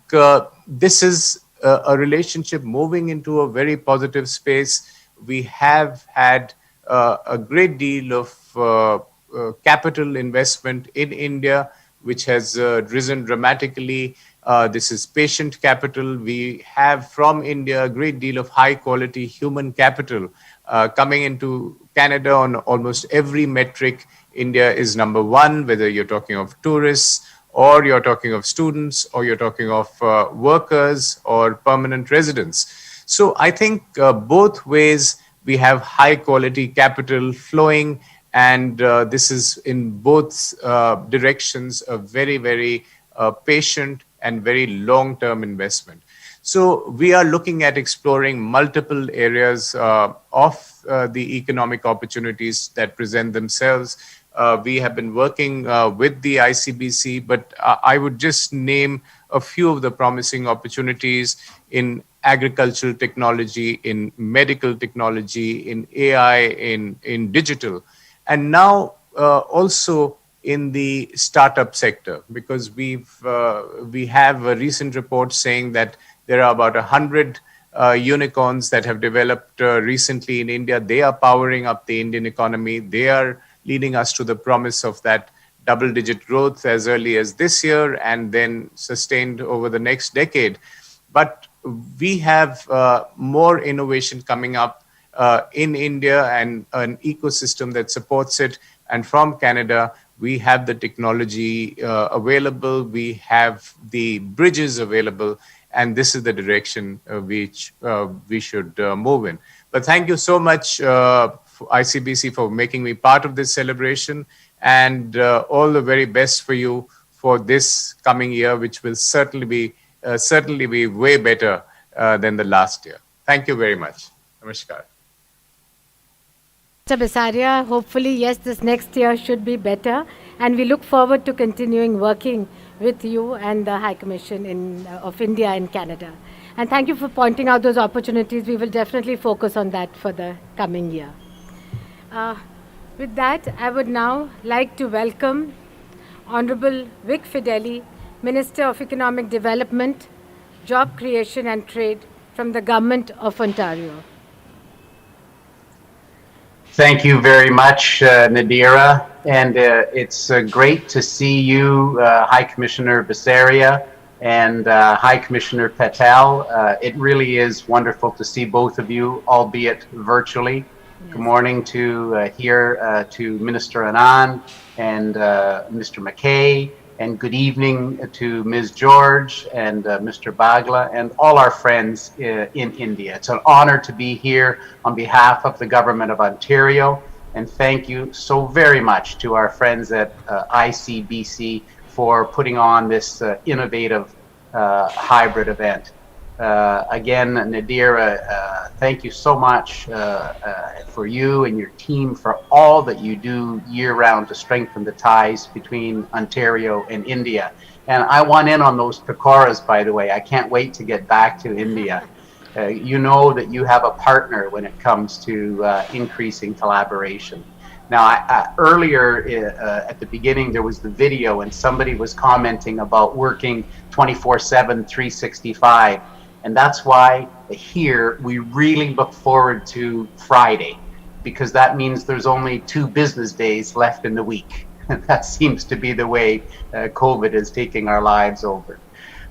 S7: this is a relationship moving into a very positive space. We have had a great deal of capital investment in India, which has risen dramatically. This is patient capital. We have from India a great deal of high quality human capital coming into Canada on almost every metric. India is number one, whether you're talking of tourists or you're talking of students or you're talking of workers or permanent residents. So I think both ways we have high quality capital flowing, and this is in both directions a very, very patient and very long-term investment. So we are looking at exploring multiple areas of the economic opportunities that present themselves. We have been working with the ICBC, but I would just name a few of the promising opportunities in agricultural technology, in medical technology, in AI, in digital, and now also in the startup sector, because we have a recent report saying that there are about 100 unicorns that have developed recently in India. They are powering up the Indian economy. They are leading us to the promise of that double-digit growth as early as this year and then sustained over the next decade. But we have more innovation coming up in India and an ecosystem that supports it. And from Canada, we have the technology available, we have the bridges available, and this is the direction which we should move in. But thank you so much, ICBC, for making me part of this celebration, and all the very best for you for this coming year, which will certainly be way better than the last year. Thank you very much. Namaskar.
S1: Mr. Bisaria, hopefully, yes, this next year should be better, and we look forward to continuing working with you and the High Commission of India in Canada. And thank you for pointing out those opportunities. We will definitely focus on that for the coming year. With that, I would now like to welcome Honorable Vic Fedeli, Minister of Economic Development, Job Creation and Trade from the Government of Ontario.
S20: Thank you very much, Nadira, and it's great to see you, High Commissioner Bisaria and High Commissioner Patel. It really is wonderful to see both of you, albeit virtually. Yes. Good morning to to Minister Anand and Mr. McKay, and good evening to Ms. George and Mr. Bagla and all our friends in India. It's an honor to be here on behalf of the Government of Ontario, and thank you so very much to our friends at ICBC for putting on this innovative hybrid event. Again, Nadira, thank you so much for you and your team for all that you do year-round to strengthen the ties between Ontario and India. And I want in on those pakoras, by the way. I can't wait to get back to India. You know that you have a partner when it comes to increasing collaboration. Now, earlier at the beginning, there was the video and somebody was commenting about working 24/7, 365. And that's why here we really look forward to Friday, because that means there's only 2 business days left in the week. That seems to be the way COVID is taking our lives over.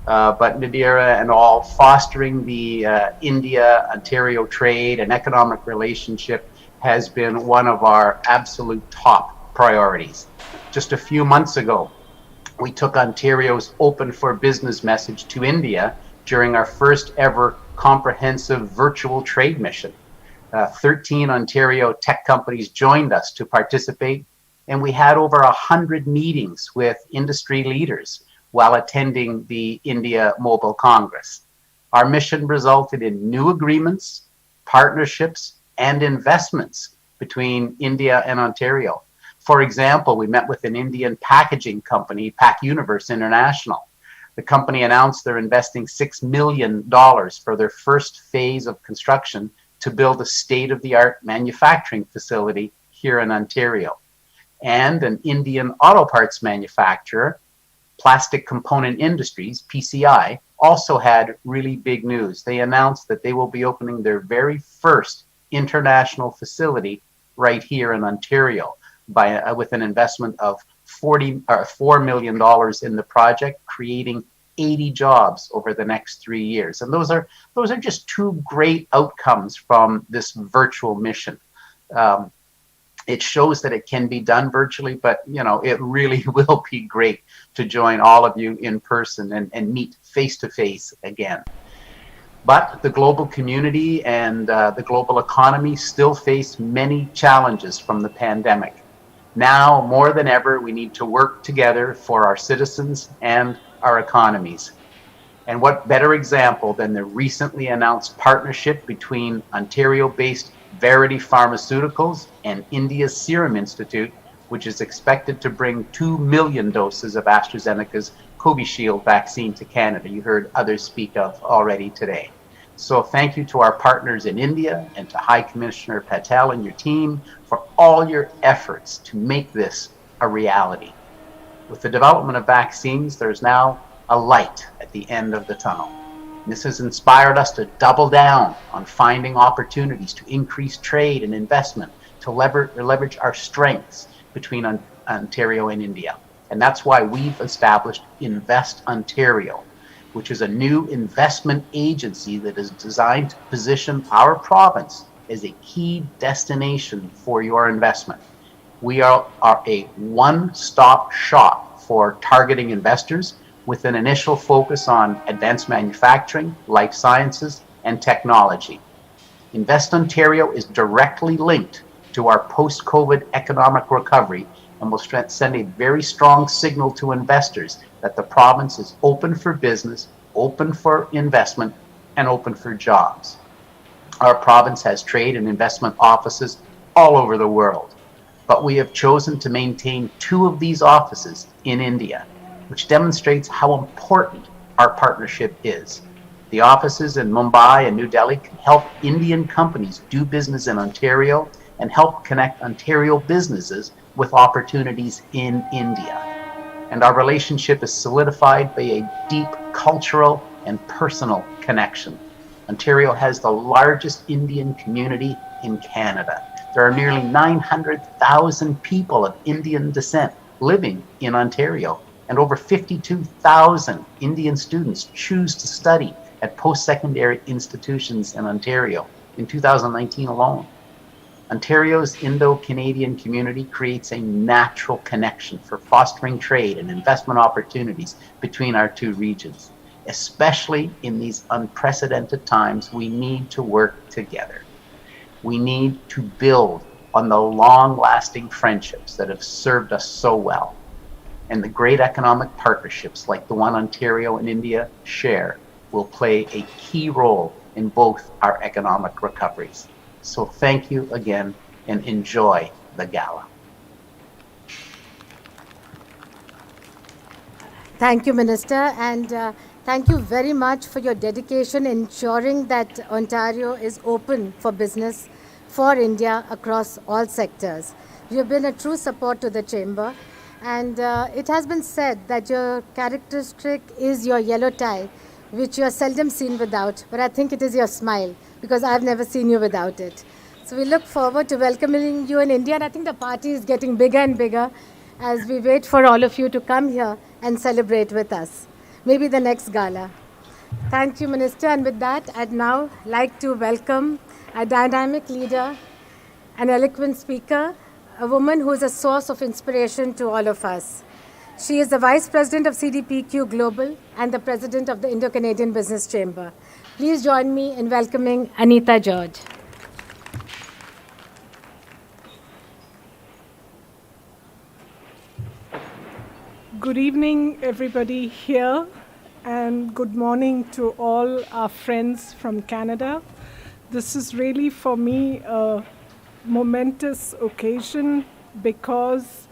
S20: But Nadira and all, fostering the India-Ontario trade and economic relationship has been one of our absolute top priorities. Just a few months ago, we took Ontario's Open for Business message to India during our first ever comprehensive virtual trade mission. 13 Ontario tech companies joined us to participate, and we had over 100 meetings with industry leaders while attending the India Mobile Congress. Our mission resulted in new agreements, partnerships, and investments between India and Ontario. For example, we met with an Indian packaging company, Pack Universe International. The company announced they're investing $6 million for their first phase of construction to build a state-of-the-art manufacturing facility here in Ontario. And an Indian auto parts manufacturer, Plastic Component Industries, PCI, also had really big news. They announced that they will be opening their very first international facility right here in Ontario with an investment of $4 million in the project, creating 80 jobs over the next 3 years. And those are just 2 great outcomes from this virtual mission. It shows that it can be done virtually, but it really will be great to join all of you in person and meet face to face again. But the global community and the global economy still face many challenges from the pandemic. Now, more than ever, we need to work together for our citizens and our economies. And what better example than the recently announced partnership between Ontario-based Verity Pharmaceuticals and India's Serum Institute, which is expected to bring 2 million doses of AstraZeneca's Covishield vaccine to Canada. You heard others speak of already today. So thank you to our partners in India and to High Commissioner Patel and your team for all your efforts to make this a reality. With the development of vaccines, there's now a light at the end of the tunnel. This has inspired us to double down on finding opportunities to increase trade and investment, to leverage our strengths between Ontario and India. And that's why we've established Invest Ontario, which is a new investment agency that is designed to position our province as a key destination for your investment. We are a one-stop shop for targeting investors with an initial focus on advanced manufacturing, life sciences, and technology. Invest Ontario is directly linked to our post-COVID economic recovery and will send a very strong signal to investors that the province is open for business, open for investment, and open for jobs. Our province has trade and investment offices all over the world, but we have chosen to maintain 2 of these offices in India, which demonstrates how important our partnership is. The offices in Mumbai and New Delhi can help Indian companies do business in Ontario and help connect Ontario businesses with opportunities in India. And our relationship is solidified by a deep cultural and personal connection. Ontario has the largest Indian community in Canada. There are nearly 900,000 people of Indian descent living in Ontario, and over 52,000 Indian students choose to study at post-secondary institutions in Ontario in 2019 alone. Ontario's Indo-Canadian community creates a natural connection for fostering trade and investment opportunities between our 2 regions. Especially in these unprecedented times, we need to work together. We need to build on the long-lasting friendships that have served us so well. And the great economic partnerships like the one Ontario and India share will play a key role in both our economic recoveries. So thank you again and enjoy the gala.
S1: Thank you, Minister. And Thank you very much for your dedication in ensuring that Ontario is open for business for India across all sectors. You have been a true support to the Chamber, and it has been said that your characteristic is your yellow tie, which you are seldom seen without, but I think it is your smile, because I have never seen you without it. So we look forward to welcoming you in India, and I think the party is getting bigger and bigger as we wait for all of you to come here and celebrate with us. Maybe the next gala. Thank you, Minister. And with that, I'd now like to welcome a dynamic leader, an eloquent speaker, a woman who is a source of inspiration to all of us. She is the Vice President of CDPQ Global and the President of the Indo-Canadian Business Chamber. Please join me in welcoming Anita George.
S21: Good evening, everybody here, and good morning to all our friends from Canada. This is really, for me, a momentous occasion because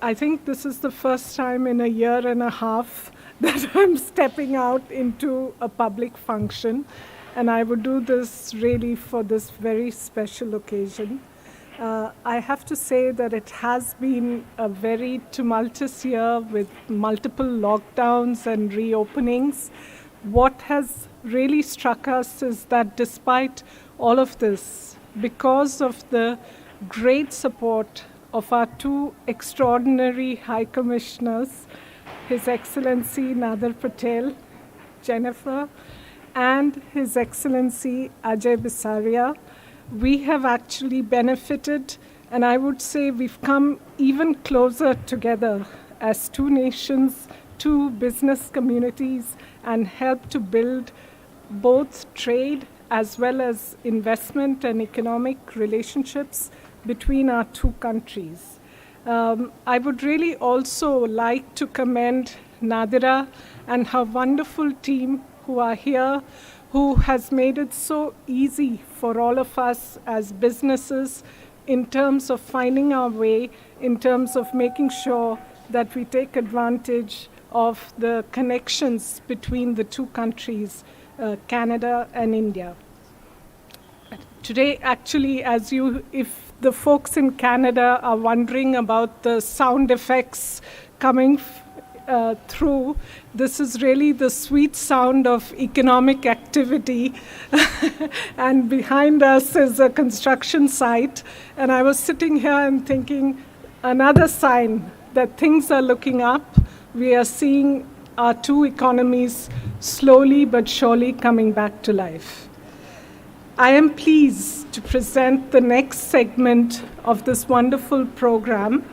S21: I think this is the first time in a year and a half that I'm stepping out into a public function, and I would do this really for this very special occasion. I have to say that it has been a very tumultuous year with multiple lockdowns and reopenings. What has really struck us is that despite all of this, because of the great support of our two extraordinary High Commissioners, His Excellency Nadir Patel, Jennifer, and His Excellency Ajay Bisaria, we have actually benefited, and I would say we've come even closer together as two nations, two business communities, and helped to build both trade as well as investment and economic relationships between our two countries. I would really also like to commend Nadira and her wonderful team who are here, who has made it so easy for all of us as businesses in terms of finding our way, in terms of making sure that we take advantage of the connections between the two countries, Canada and India. Today, actually, if the folks in Canada are wondering about the sound effects coming through, this is really the sweet sound of economic activity. And behind us is a construction site. And I was sitting here and thinking, another sign that things are looking up. We are seeing our two economies slowly but surely coming back to life. I am pleased to present the next segment of this wonderful program,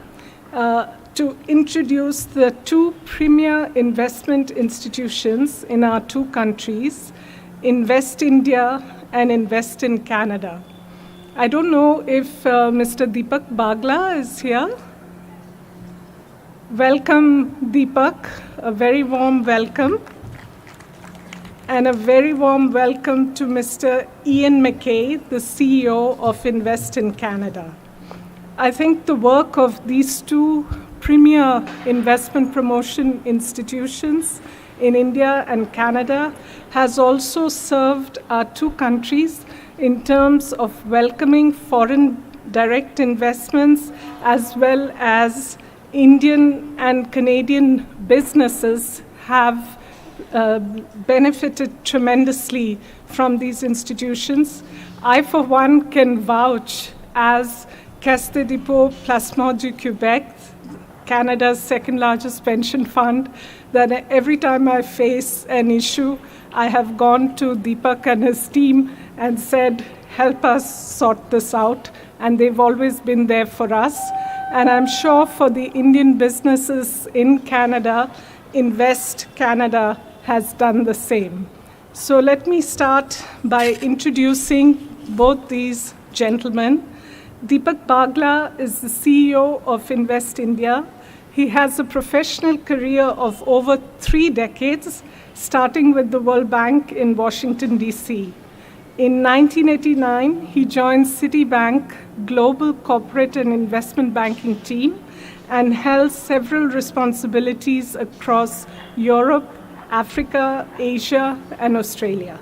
S21: to introduce the two premier investment institutions in our two countries, Invest India and Invest in Canada. I don't know if Mr. Deepak Bagla is here. Welcome, Deepak. A very warm welcome. And a very warm welcome to Mr. Ian McKay, the CEO of Invest in Canada. I think the work of these two premier investment promotion institutions in India and Canada has also served our two countries in terms of welcoming foreign direct investments, as well as Indian and Canadian businesses have benefited tremendously from these institutions. I, for one, can vouch as Caisse de dépôt Placement du Québec, Canada's second largest pension fund, that every time I face an issue, I have gone to Deepak and his team and said, help us sort this out. And they've always been there for us. And I'm sure for the Indian businesses in Canada, Invest Canada has done the same. So let me start by introducing both these gentlemen. Deepak Bagla is the CEO of Invest India. He has a professional career of over 3 decades, starting with the World Bank in Washington, D.C. In 1989, he joined Citibank Global Corporate and Investment Banking team and held several responsibilities across Europe, Africa, Asia, and Australia.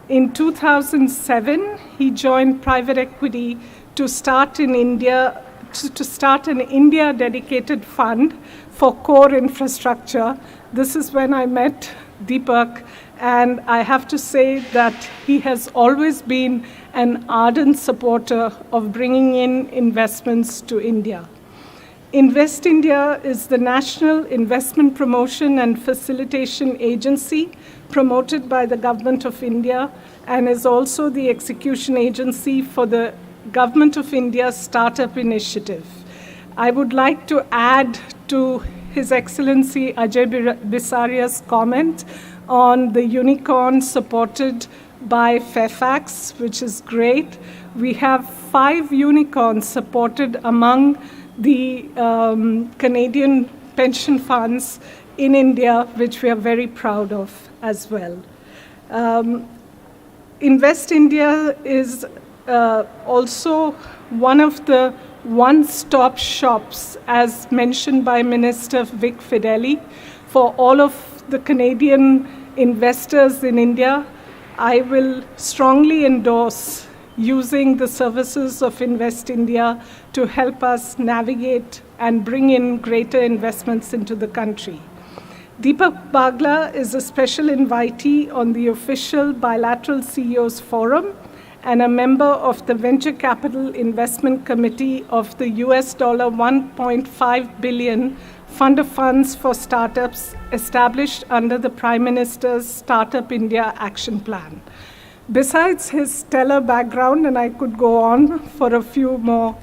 S21: In 2007, he joined private equity to start an India-dedicated fund for core infrastructure. This is when I met Deepak, and I have to say that he has always been an ardent supporter of bringing in investments to India. Invest India is the national investment promotion and facilitation agency promoted by the Government of India and is also the execution agency for the Government of India's Startup Initiative. I would like to add to His Excellency Ajay Bisaria's comment on the unicorn supported by Fairfax, which is great. We have 5 unicorns supported among the Canadian pension funds in India, which we are very proud of as well. Invest India is also one of the one-stop shops, as mentioned by Minister Vic Fedeli, for all of the Canadian investors in India. I will strongly endorse using the services of Invest India to help us navigate and bring in greater investments into the country. Deepak Bagla is a special invitee on the official bilateral CEOs forum and a member of the Venture Capital Investment Committee of the US $1.5 billion Fund of Funds for Startups established under the Prime Minister's Startup India Action Plan. Besides his stellar background, and I could go on for a few more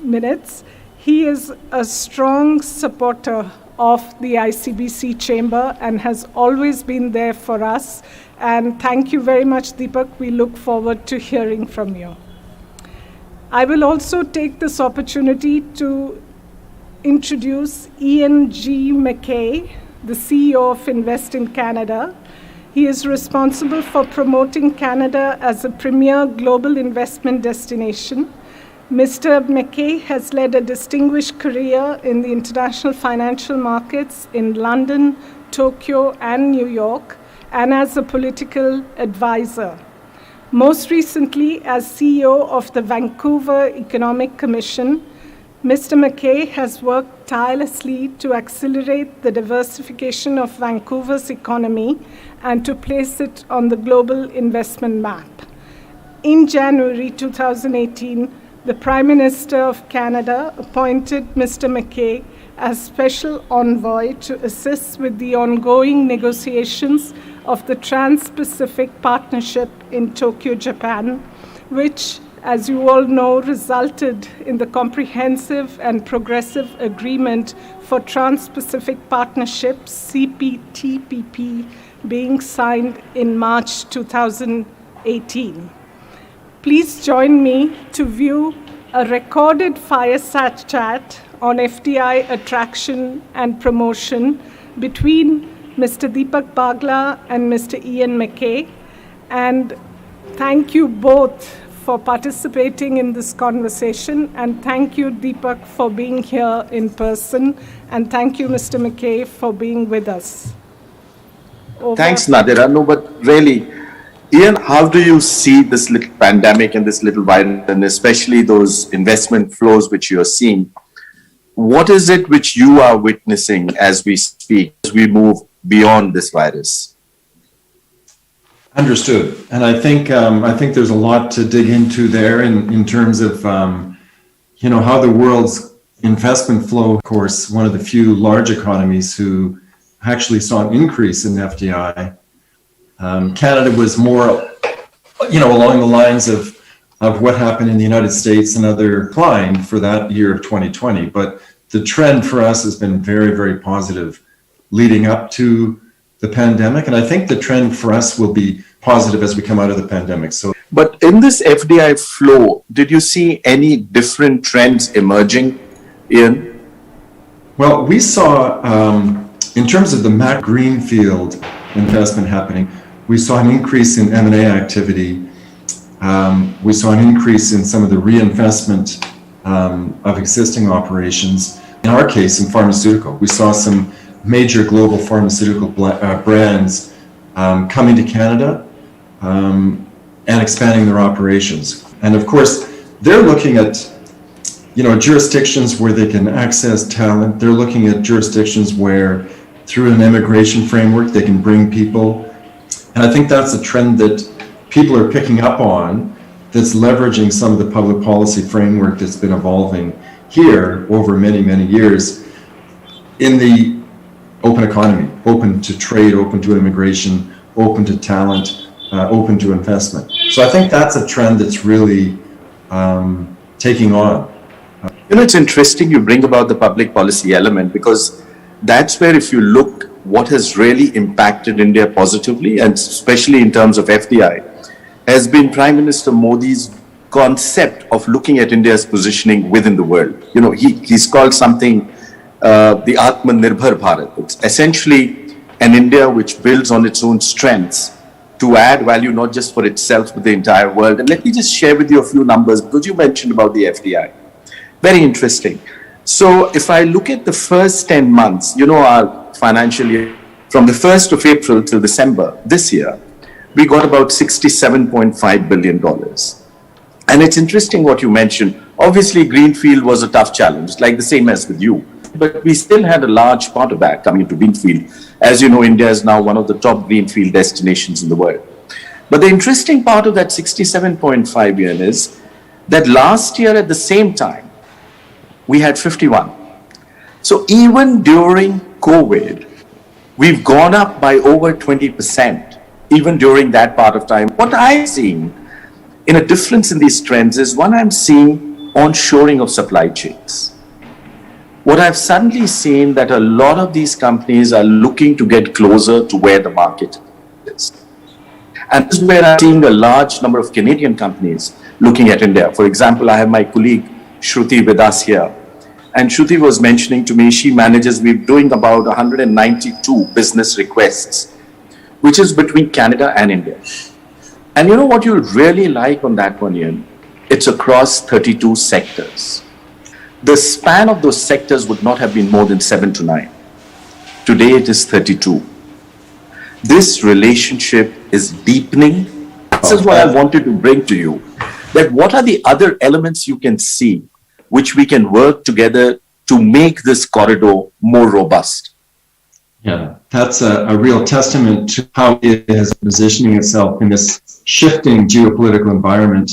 S21: minutes, he is a strong supporter of the ICBC Chamber and has always been there for us. And thank you very much, Deepak. We look forward to hearing from you. I will also take this opportunity to introduce Ian G. McKay, the CEO of Invest in Canada. He is responsible for promoting Canada as a premier global investment destination. Mr. McKay has led a distinguished career in the international financial markets in London, Tokyo, and New York, and as a political advisor. Most recently, as CEO of the Vancouver Economic Commission, Mr. McKay has worked tirelessly to accelerate the diversification of Vancouver's economy and to place it on the global investment map. In January 2018, the Prime Minister of Canada appointed Mr. McKay as special envoy to assist with the ongoing negotiations of the Trans-Pacific Partnership in Tokyo, Japan, which, as you all know, resulted in the Comprehensive and Progressive Agreement for Trans-Pacific Partnership, CPTPP, being signed in March 2018. Please join me to view a recorded fireside chat on FDI attraction and promotion between Mr. Deepak Bagla and Mr. Ian McKay. And thank you both for participating in this conversation. And thank you, Deepak, for being here in person. And thank you, Mr. McKay, for being with us. Over.
S3: Thanks, Nadira. No, but really, Ian, how do you see this little pandemic and this little virus, and especially those investment flows which you're seeing? What is it which you are witnessing as we speak, as we move beyond this virus?
S22: Understood. And I think there's a lot to dig into there in terms of, how the world's investment flow, of course, one of the few large economies who actually saw an increase in FDI. Canada was more, along the lines of what happened in the United States and other decline for that year of 2020. But the trend for us has been very, very positive leading up to the pandemic. And I think the trend for us will be positive as we come out of the pandemic.
S3: But in this FDI flow, did you see any different trends emerging, Ian?
S22: Well, we saw, in terms of the greenfield investment happening, we saw an increase in M&A activity. We saw an increase in some of the reinvestment of existing operations. In our case, in pharmaceutical, we saw some major global pharmaceutical brands coming to Canada and expanding their operations. And of course, they're looking at jurisdictions where they can access talent. They're looking at jurisdictions where through an immigration framework they can bring people. And I think that's a trend that people are picking up on, that's leveraging some of the public policy framework that's been evolving here over many, many years in the open economy, open to trade, open to immigration, open to talent, open to investment. So I think that's a trend that's really taking on.
S3: It's interesting you bring about the public policy element, because that's where, if you look what has really impacted India positively, and especially in terms of FDI, has been Prime Minister Modi's concept of looking at India's positioning within the world. He's called something the Atmanirbhar Bharat. It's essentially an India which builds on its own strengths to add value not just for itself but the entire world. And let me just share with you a few numbers, because you mentioned about the FDI. Very interesting. So if I look at the first 10 months, our financial year, from the 1st of April till December this year, we got about $67.5 billion. And it's interesting what you mentioned. Obviously, Greenfield was a tough challenge, like the same as with you. But we still had a large part of that coming into Greenfield. As you know, India is now one of the top Greenfield destinations in the world. But the interesting part of that 67.5 billion is that last year at the same time, we had 51. So even during COVID, we've gone up by over 20%, even during that part of time. What I'm seeing in a difference in these trends is, one, I'm seeing onshoring of supply chains. What I've suddenly seen that a lot of these companies are looking to get closer to where the market is. And this is where I'm seeing a large number of Canadian companies looking at India. For example, I have my colleague Shruti with us here. And Shruti was mentioning to me, we're doing about 192 business requests, which is between Canada and India. And you know what you'll really like on that one, Ian? It's across 32 sectors. The span of those sectors would not have been more than 7 to 9. Today it is 32. This relationship is deepening. This is what I wanted to bring to you. That what are the other elements you can see which we can work together to make this corridor more robust?
S22: Yeah, that's a real testament to how it is positioning itself in this shifting geopolitical environment,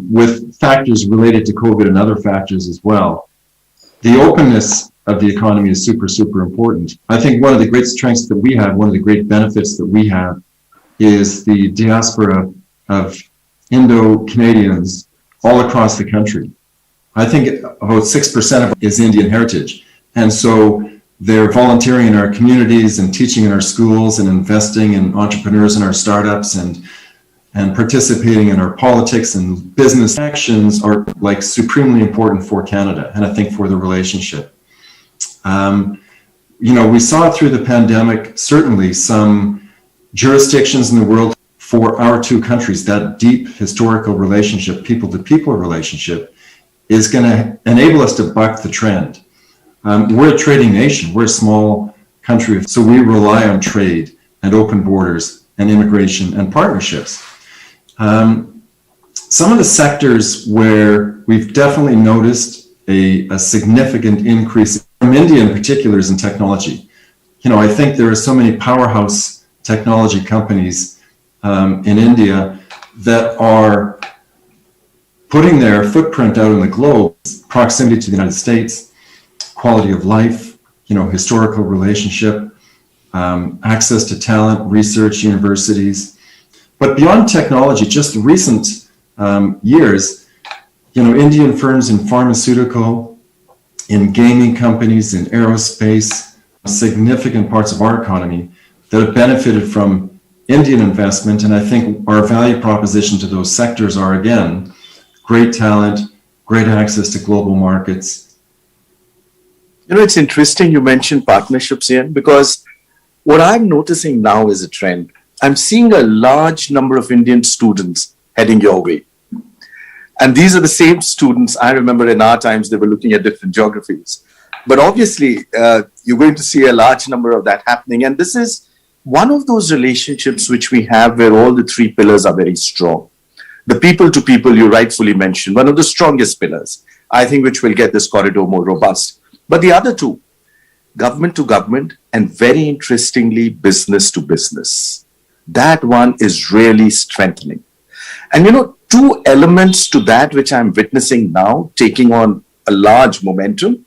S22: with factors related to COVID and other factors as well. The openness of the economy is super, super important. I think one of the great strengths that we have, one of the great benefits that we have, is the diaspora of Indo-Canadians all across the country. I think about 6% of it is Indian heritage. And so they're volunteering in our communities and teaching in our schools and investing in entrepreneurs in our startups and participating in our politics and business actions are like supremely important for Canada and I think for the relationship. We saw through the pandemic, certainly some jurisdictions in the world for our two countries, that deep historical relationship, people to people relationship, is going to enable us to buck the trend. We're a trading nation. We're a small country, so we rely on trade and open borders and immigration and partnerships. Some of the sectors where we've definitely noticed a significant increase from India in particular is in technology. I think there are so many powerhouse technology companies in India that are putting their footprint out in the globe, proximity to the United States, quality of life, historical relationship, access to talent, research, universities. But beyond technology, just recent years, Indian firms in pharmaceutical, in gaming companies, in aerospace, significant parts of our economy that have benefited from Indian investment. And I think our value proposition to those sectors are, again, great talent, great access to global markets.
S3: It's interesting you mentioned partnerships, Ian, because what I'm noticing now is a trend. I'm seeing a large number of Indian students heading your way. And these are the same students, I remember in our times, they were looking at different geographies. But obviously, you're going to see a large number of that happening. And this is one of those relationships which we have where all the three pillars are very strong. The people to people you rightfully mentioned, one of the strongest pillars, I think, which will get this corridor more robust. But the other two, government to government, and very interestingly, business to business. That one is really strengthening. And two elements to that which I'm witnessing now taking on a large momentum.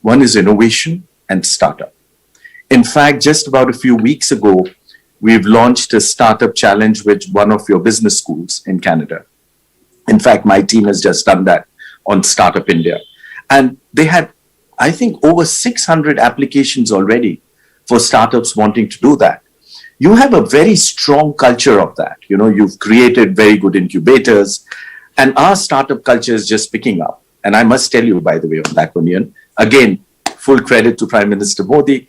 S3: One is innovation and startup. In fact, just about a few weeks ago, we've launched a startup challenge with one of your business schools in Canada. In fact, my team has just done that on Startup India. And they had, I think, over 600 applications already for startups wanting to do that. You have a very strong culture of that. You've created very good incubators, and our startup culture is just picking up. And I must tell you, by the way, on that one, Ian, again, full credit to Prime Minister Modi.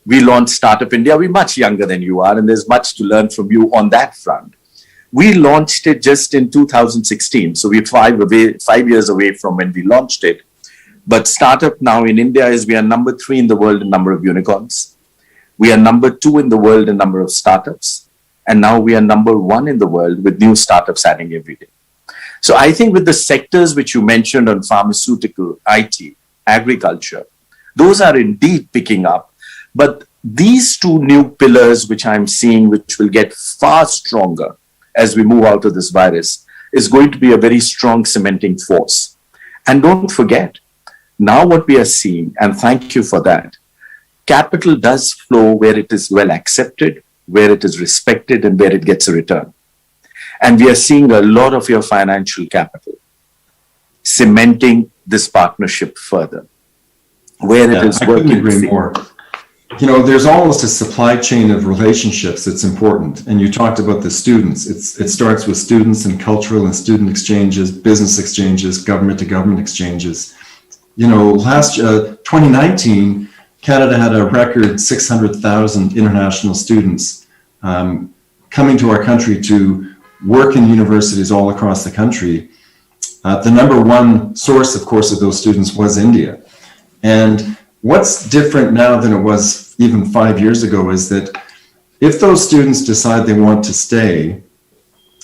S3: We launched Startup India. We're much younger than you are, and there's much to learn from you on that front. We launched it just in 2016. So we're 5 years away from when we launched it. But startup now in India we are number 3 in the world in number of unicorns. We are number 2 in the world in number of startups. And now we are number 1 in the world with new startups adding every day. So I think with the sectors which you mentioned on pharmaceutical, IT, agriculture, those are indeed picking up. But these two new pillars which I'm seeing, which will get far stronger as we move out of this virus, is going to be a very strong cementing force. And don't forget, now what we are seeing, and thank you for that, capital does flow where it is well accepted, where it is respected, and where it gets a return. And we are seeing a lot of your financial capital cementing this partnership further, where it is
S22: I
S3: working.
S22: couldn't agree more. There's almost a supply chain of relationships that's important. And you talked about the students. It starts with students and cultural and student exchanges, business exchanges, government to government exchanges. Last 2019, Canada had a record 600,000 international students coming to our country to work in universities all across the country. The number one source, of course, of those students was India. And what's different now than it was even 5 years ago is that if those students decide they want to stay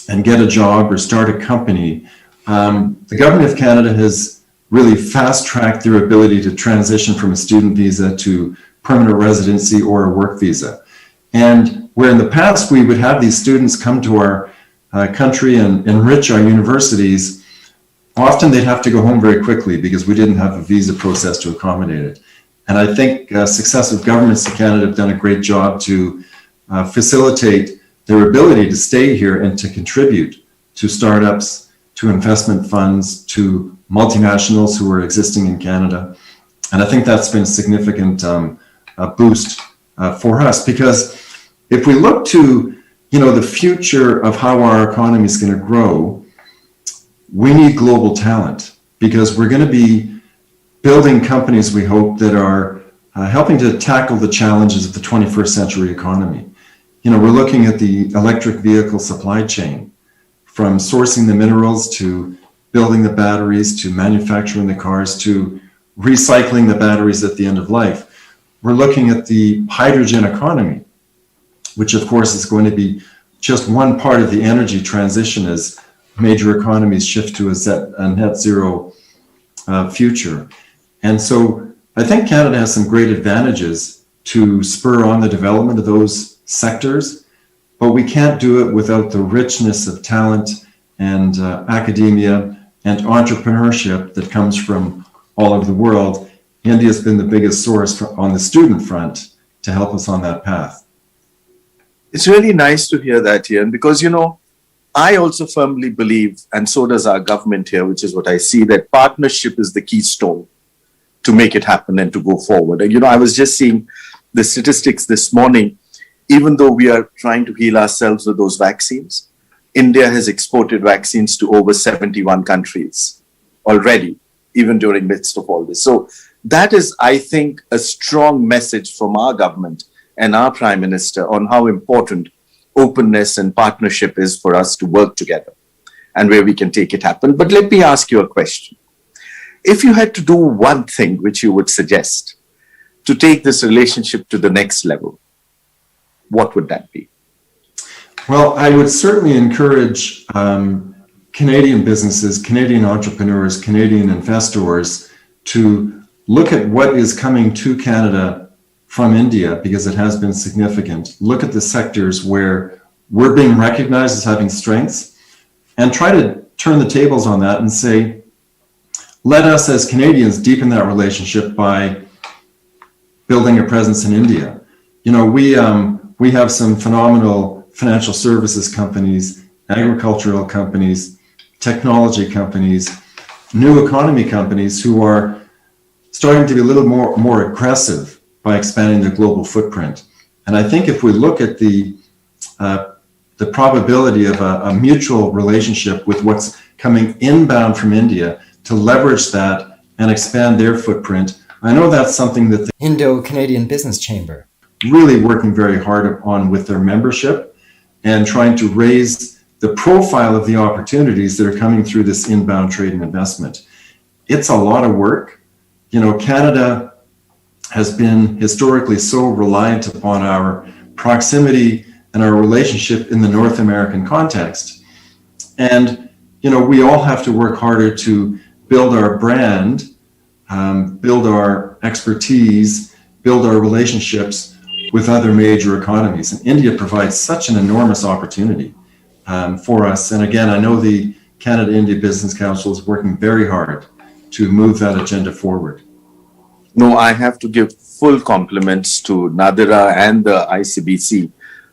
S22: and get a job or start a company, the government of Canada has really fast-tracked their ability to transition from a student visa to permanent residency or a work visa. And where in the past we would have these students come to our country and enrich our universities, often they'd have to go home very quickly because we didn't have a visa process to accommodate it. And I think successive governments in Canada have done a great job to facilitate their ability to stay here and to contribute to startups, to investment funds, to multinationals who are existing in Canada. And I think that's been a significant boost for us, because if we look to the future of how our economy is going to grow, we need global talent, because we're going to be building companies, we hope, that are helping to tackle the challenges of the 21st century economy. We're looking at the electric vehicle supply chain, from sourcing the minerals to building the batteries to manufacturing the cars to recycling the batteries at the end of life. We're looking at the hydrogen economy, which of course is going to be just one part of the energy transition as major economies shift to a net zero future. And so I think Canada has some great advantages to spur on the development of those sectors, but we can't do it without the richness of talent and academia and entrepreneurship that comes from all over the world. India has been the biggest source on the student front to help us on that path.
S3: It's really nice to hear that, Ian, because, I also firmly believe, and so does our government here, which is what I see, that partnership is the keystone to make it happen and to go forward. And, I was just seeing the statistics this morning. Even though we are trying to heal ourselves with those vaccines, India has exported vaccines to over 71 countries already, even during the midst of all this. So that is, I think, a strong message from our government and our Prime Minister on how important openness and partnership is for us to work together and where we can take it happen. But let me ask you a question. If you had to do one thing which you would suggest to take this relationship to the next level, what would that be?
S22: Well, I would certainly encourage Canadian businesses, Canadian entrepreneurs, Canadian investors to look at what is coming to Canada from India, because it has been significant. Look at the sectors where we're being recognized as having strengths and try to turn the tables on that and say, let us as Canadians deepen that relationship by building a presence in India. You know, we have some phenomenal financial services companies, agricultural companies, technology companies, new economy companies who are starting to be a little more aggressive by expanding their global footprint. And I think if we look at the probability of a mutual relationship with what's coming inbound from India to leverage that and expand their footprint, I know that's something that the
S4: Indo-Canadian Business Chamber
S22: really working very hard on with their membership and trying to raise the profile of the opportunities that are coming through this inbound trade and investment. It's a lot of work. You know, Canada has been historically so reliant upon our proximity and our relationship in the North American context. And, you know, we all have to work harder to build our brand, build our expertise, build our relationships with other major economies. And India provides such an enormous opportunity for us. And again, I know the Canada-India Business Council is working very hard to move that agenda forward.
S3: No, I have to give full compliments to Nadira and the ICBC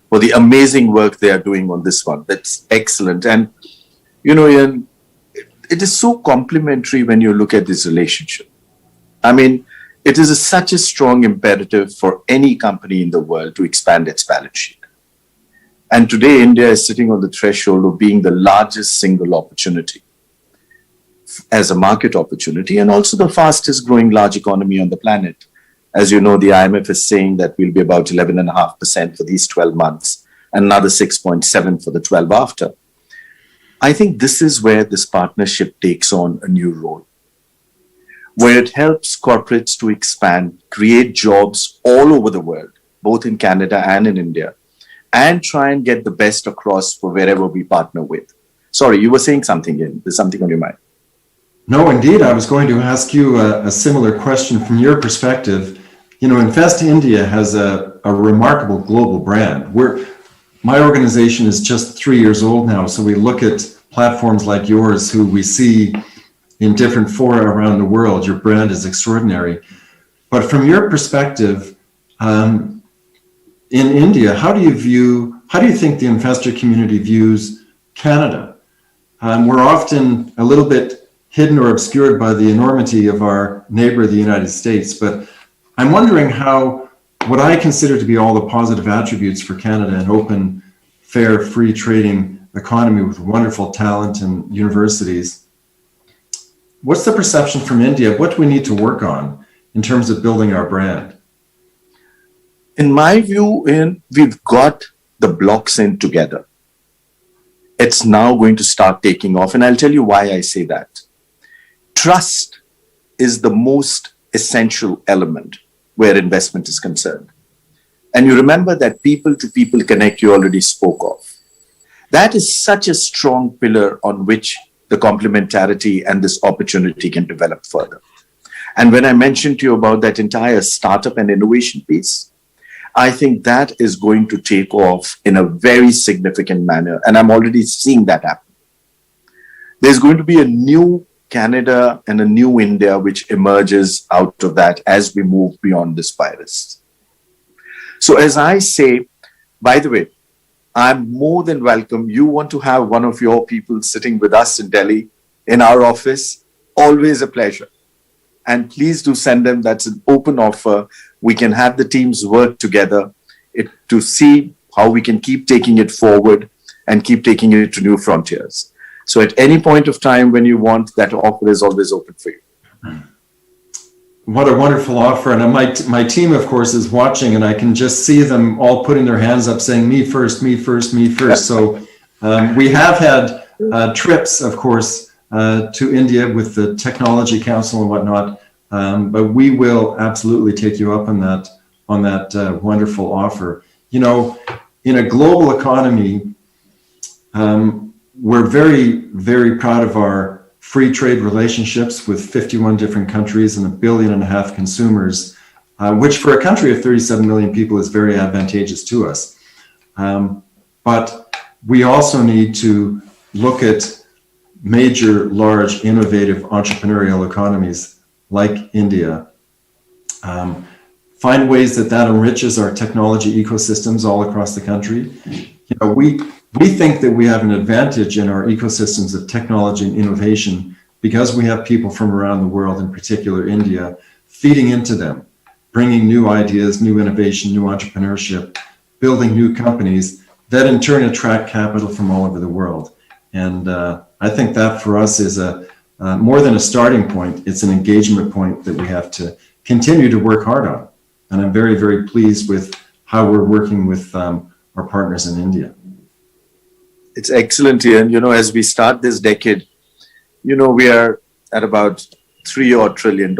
S3: for the amazing work they are doing on this one. That's excellent. And, you know, Ian, it is so complementary when you look at this relationship. I mean, it is such a strong imperative for any company in the world to expand its balance sheet. And today, India is sitting on the threshold of being the largest single opportunity as a market opportunity, and also the fastest growing large economy on the planet. As you know, the IMF is saying that we'll be about 11.5% for these 12 months and another 6.7 for the 12 after. I think this is where this partnership takes on a new role, where it helps corporates to expand, create jobs all over the world, both in Canada and in India, and try and get the best across for wherever we partner with. Sorry, you were saying something, Ian. There's something on your mind.
S22: No, indeed. I was going to ask you a similar question from your perspective. You know, Invest India has a remarkable global brand. My organization is just 3 years old now, so we look at platforms like yours who we see in different fora around the world. Your brand is extraordinary. But from your perspective, in India, how do you think the investor community views Canada? We're often a little bit hidden or obscured by the enormity of our neighbor, the United States. But I'm wondering how what I consider to be all the positive attributes for Canada, an open, fair, free trading economy with wonderful talent and universities, what's the perception from India? What do we need to work on in terms of building our brand?
S3: In my view, we've got the blocks in together. It's now going to start taking off. And I'll tell you why I say that. Trust is the most essential element where investment is concerned. And you remember that people-to-people connect you already spoke of. That is such a strong pillar on which the complementarity and this opportunity can develop further. And when I mentioned to you about that entire startup and innovation piece, I think that is going to take off in a very significant manner. And I'm already seeing that happen. There's going to be a new Canada and a new India which emerges out of that as we move beyond this virus. So as I say, by the way, I'm more than welcome. You want to have one of your people sitting with us in Delhi, in our office, always a pleasure. And please do send them. That's an open offer. We can have the teams work together to see how we can keep taking it forward and keep taking it to new frontiers. So at any point of time when you want, that offer is always open for you.
S22: What a wonderful offer. And my team, of course, is watching, and I can just see them all putting their hands up saying, me first, me first, me first. So we have had trips, of course, to India with the Technology Council and whatnot. But we will absolutely take you up on that wonderful offer. You know, in a global economy, we're very, very proud of our free trade relationships with 51 different countries and 1.5 billion consumers, which for a country of 37 million people is very advantageous to us. But we also need to look at major, large, innovative entrepreneurial economies like India. Find ways that enriches our technology ecosystems all across the country. You know, we think that we have an advantage in our ecosystems of technology and innovation because we have people from around the world, in particular India, feeding into them, bringing new ideas, new innovation, new entrepreneurship, building new companies that in turn attract capital from all over the world. And I think that for us is more than a starting point, it's an engagement point that we have to continue to work hard on. And I'm very, very pleased with how we're working with our partners in India.
S3: It's excellent, Ian. You know, as we start this decade, you know, we are at about $3 trillion.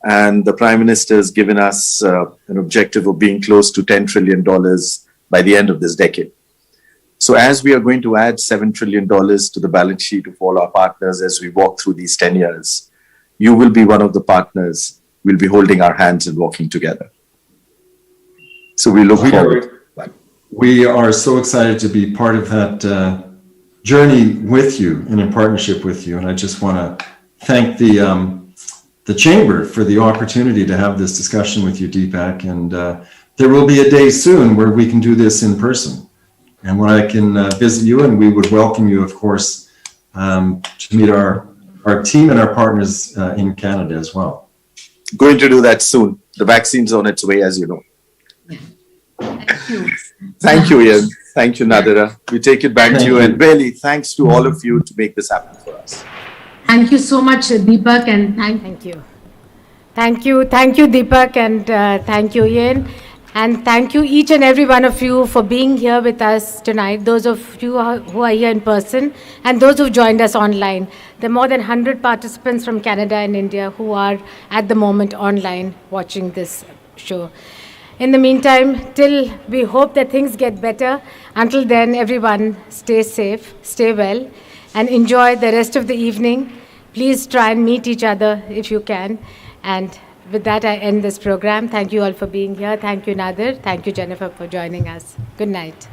S3: And the Prime Minister has given us an objective of being close to $10 trillion by the end of this decade. So as we are going to add $7 trillion to the balance sheet of all our partners as we walk through these 10 years, you will be one of the partners. We'll be holding our hands and walking together. So we look forward.
S22: We are so excited to be part of that journey with you and in partnership with you. And I just want to thank the Chamber for the opportunity to have this discussion with you, Deepak. And there will be a day soon where we can do this in person. And when I can visit you, and we would welcome you, of course, to meet our team and our partners in Canada as well.
S3: Going to do that soon. The vaccine's on its way, as you know.
S2: Thank you.
S3: Thank you, Ian. Thank you, Nadira. We take it back to you. And really, thanks to all of you to make this happen for us.
S2: Thank you so much, Deepak, and
S1: thank you. Thank you, Deepak, and thank you, Ian. And thank you, each and every one of you, for being here with us tonight. Those of you who are here in person and those who've joined us online. There are more than 100 participants from Canada and India who are at the moment online watching this show. In the meantime, till we hope that things get better, until then, everyone stay safe, stay well, and enjoy the rest of the evening. Please try and meet each other if you can. And with that, I end this program. Thank you all for being here. Thank you, Nadir. Thank you, Jennifer, for joining us. Good night.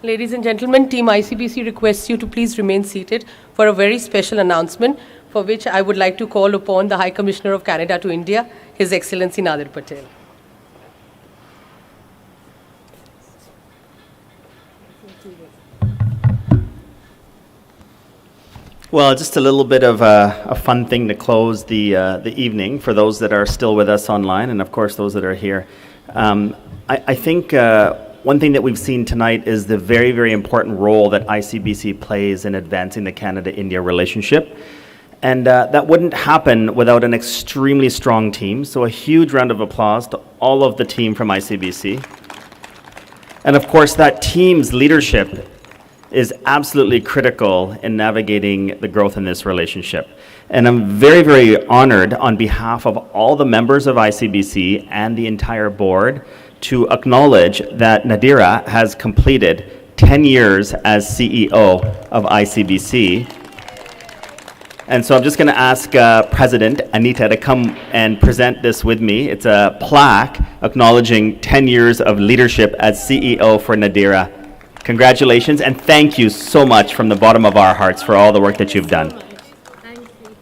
S5: Ladies and gentlemen, Team ICBC requests you to please remain seated for a very special announcement, for which I would like to call upon the High Commissioner of Canada to India, His Excellency Nadir Patel.
S18: Well, just a little bit of a fun thing to close the evening for those that are still with us online, and of course those that are here. I think one thing that we've seen tonight is the very, very important role that ICBC plays in advancing the Canada-India relationship. And that wouldn't happen without an extremely strong team. So a huge round of applause to all of the team from ICBC. And of course, that team's leadership is absolutely critical in navigating the growth in this relationship. And I'm very, very honored on behalf of all the members of ICBC and the entire board to acknowledge that Nadira has completed 10 years as CEO of ICBC. And so I'm just going to ask President Anita to come and present this with me. It's a plaque acknowledging 10 years of leadership as CEO for Nadira. Congratulations, and thank you so much from the bottom of our hearts for all the work that you've done.
S1: Thank you.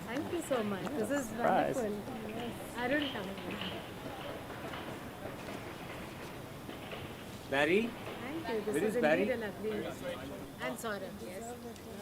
S1: Thank you so much. This is wonderful. Yes. I don't know.
S7: Barry?
S1: Thank you. This is indeed a lovely. And Saurabh, yes.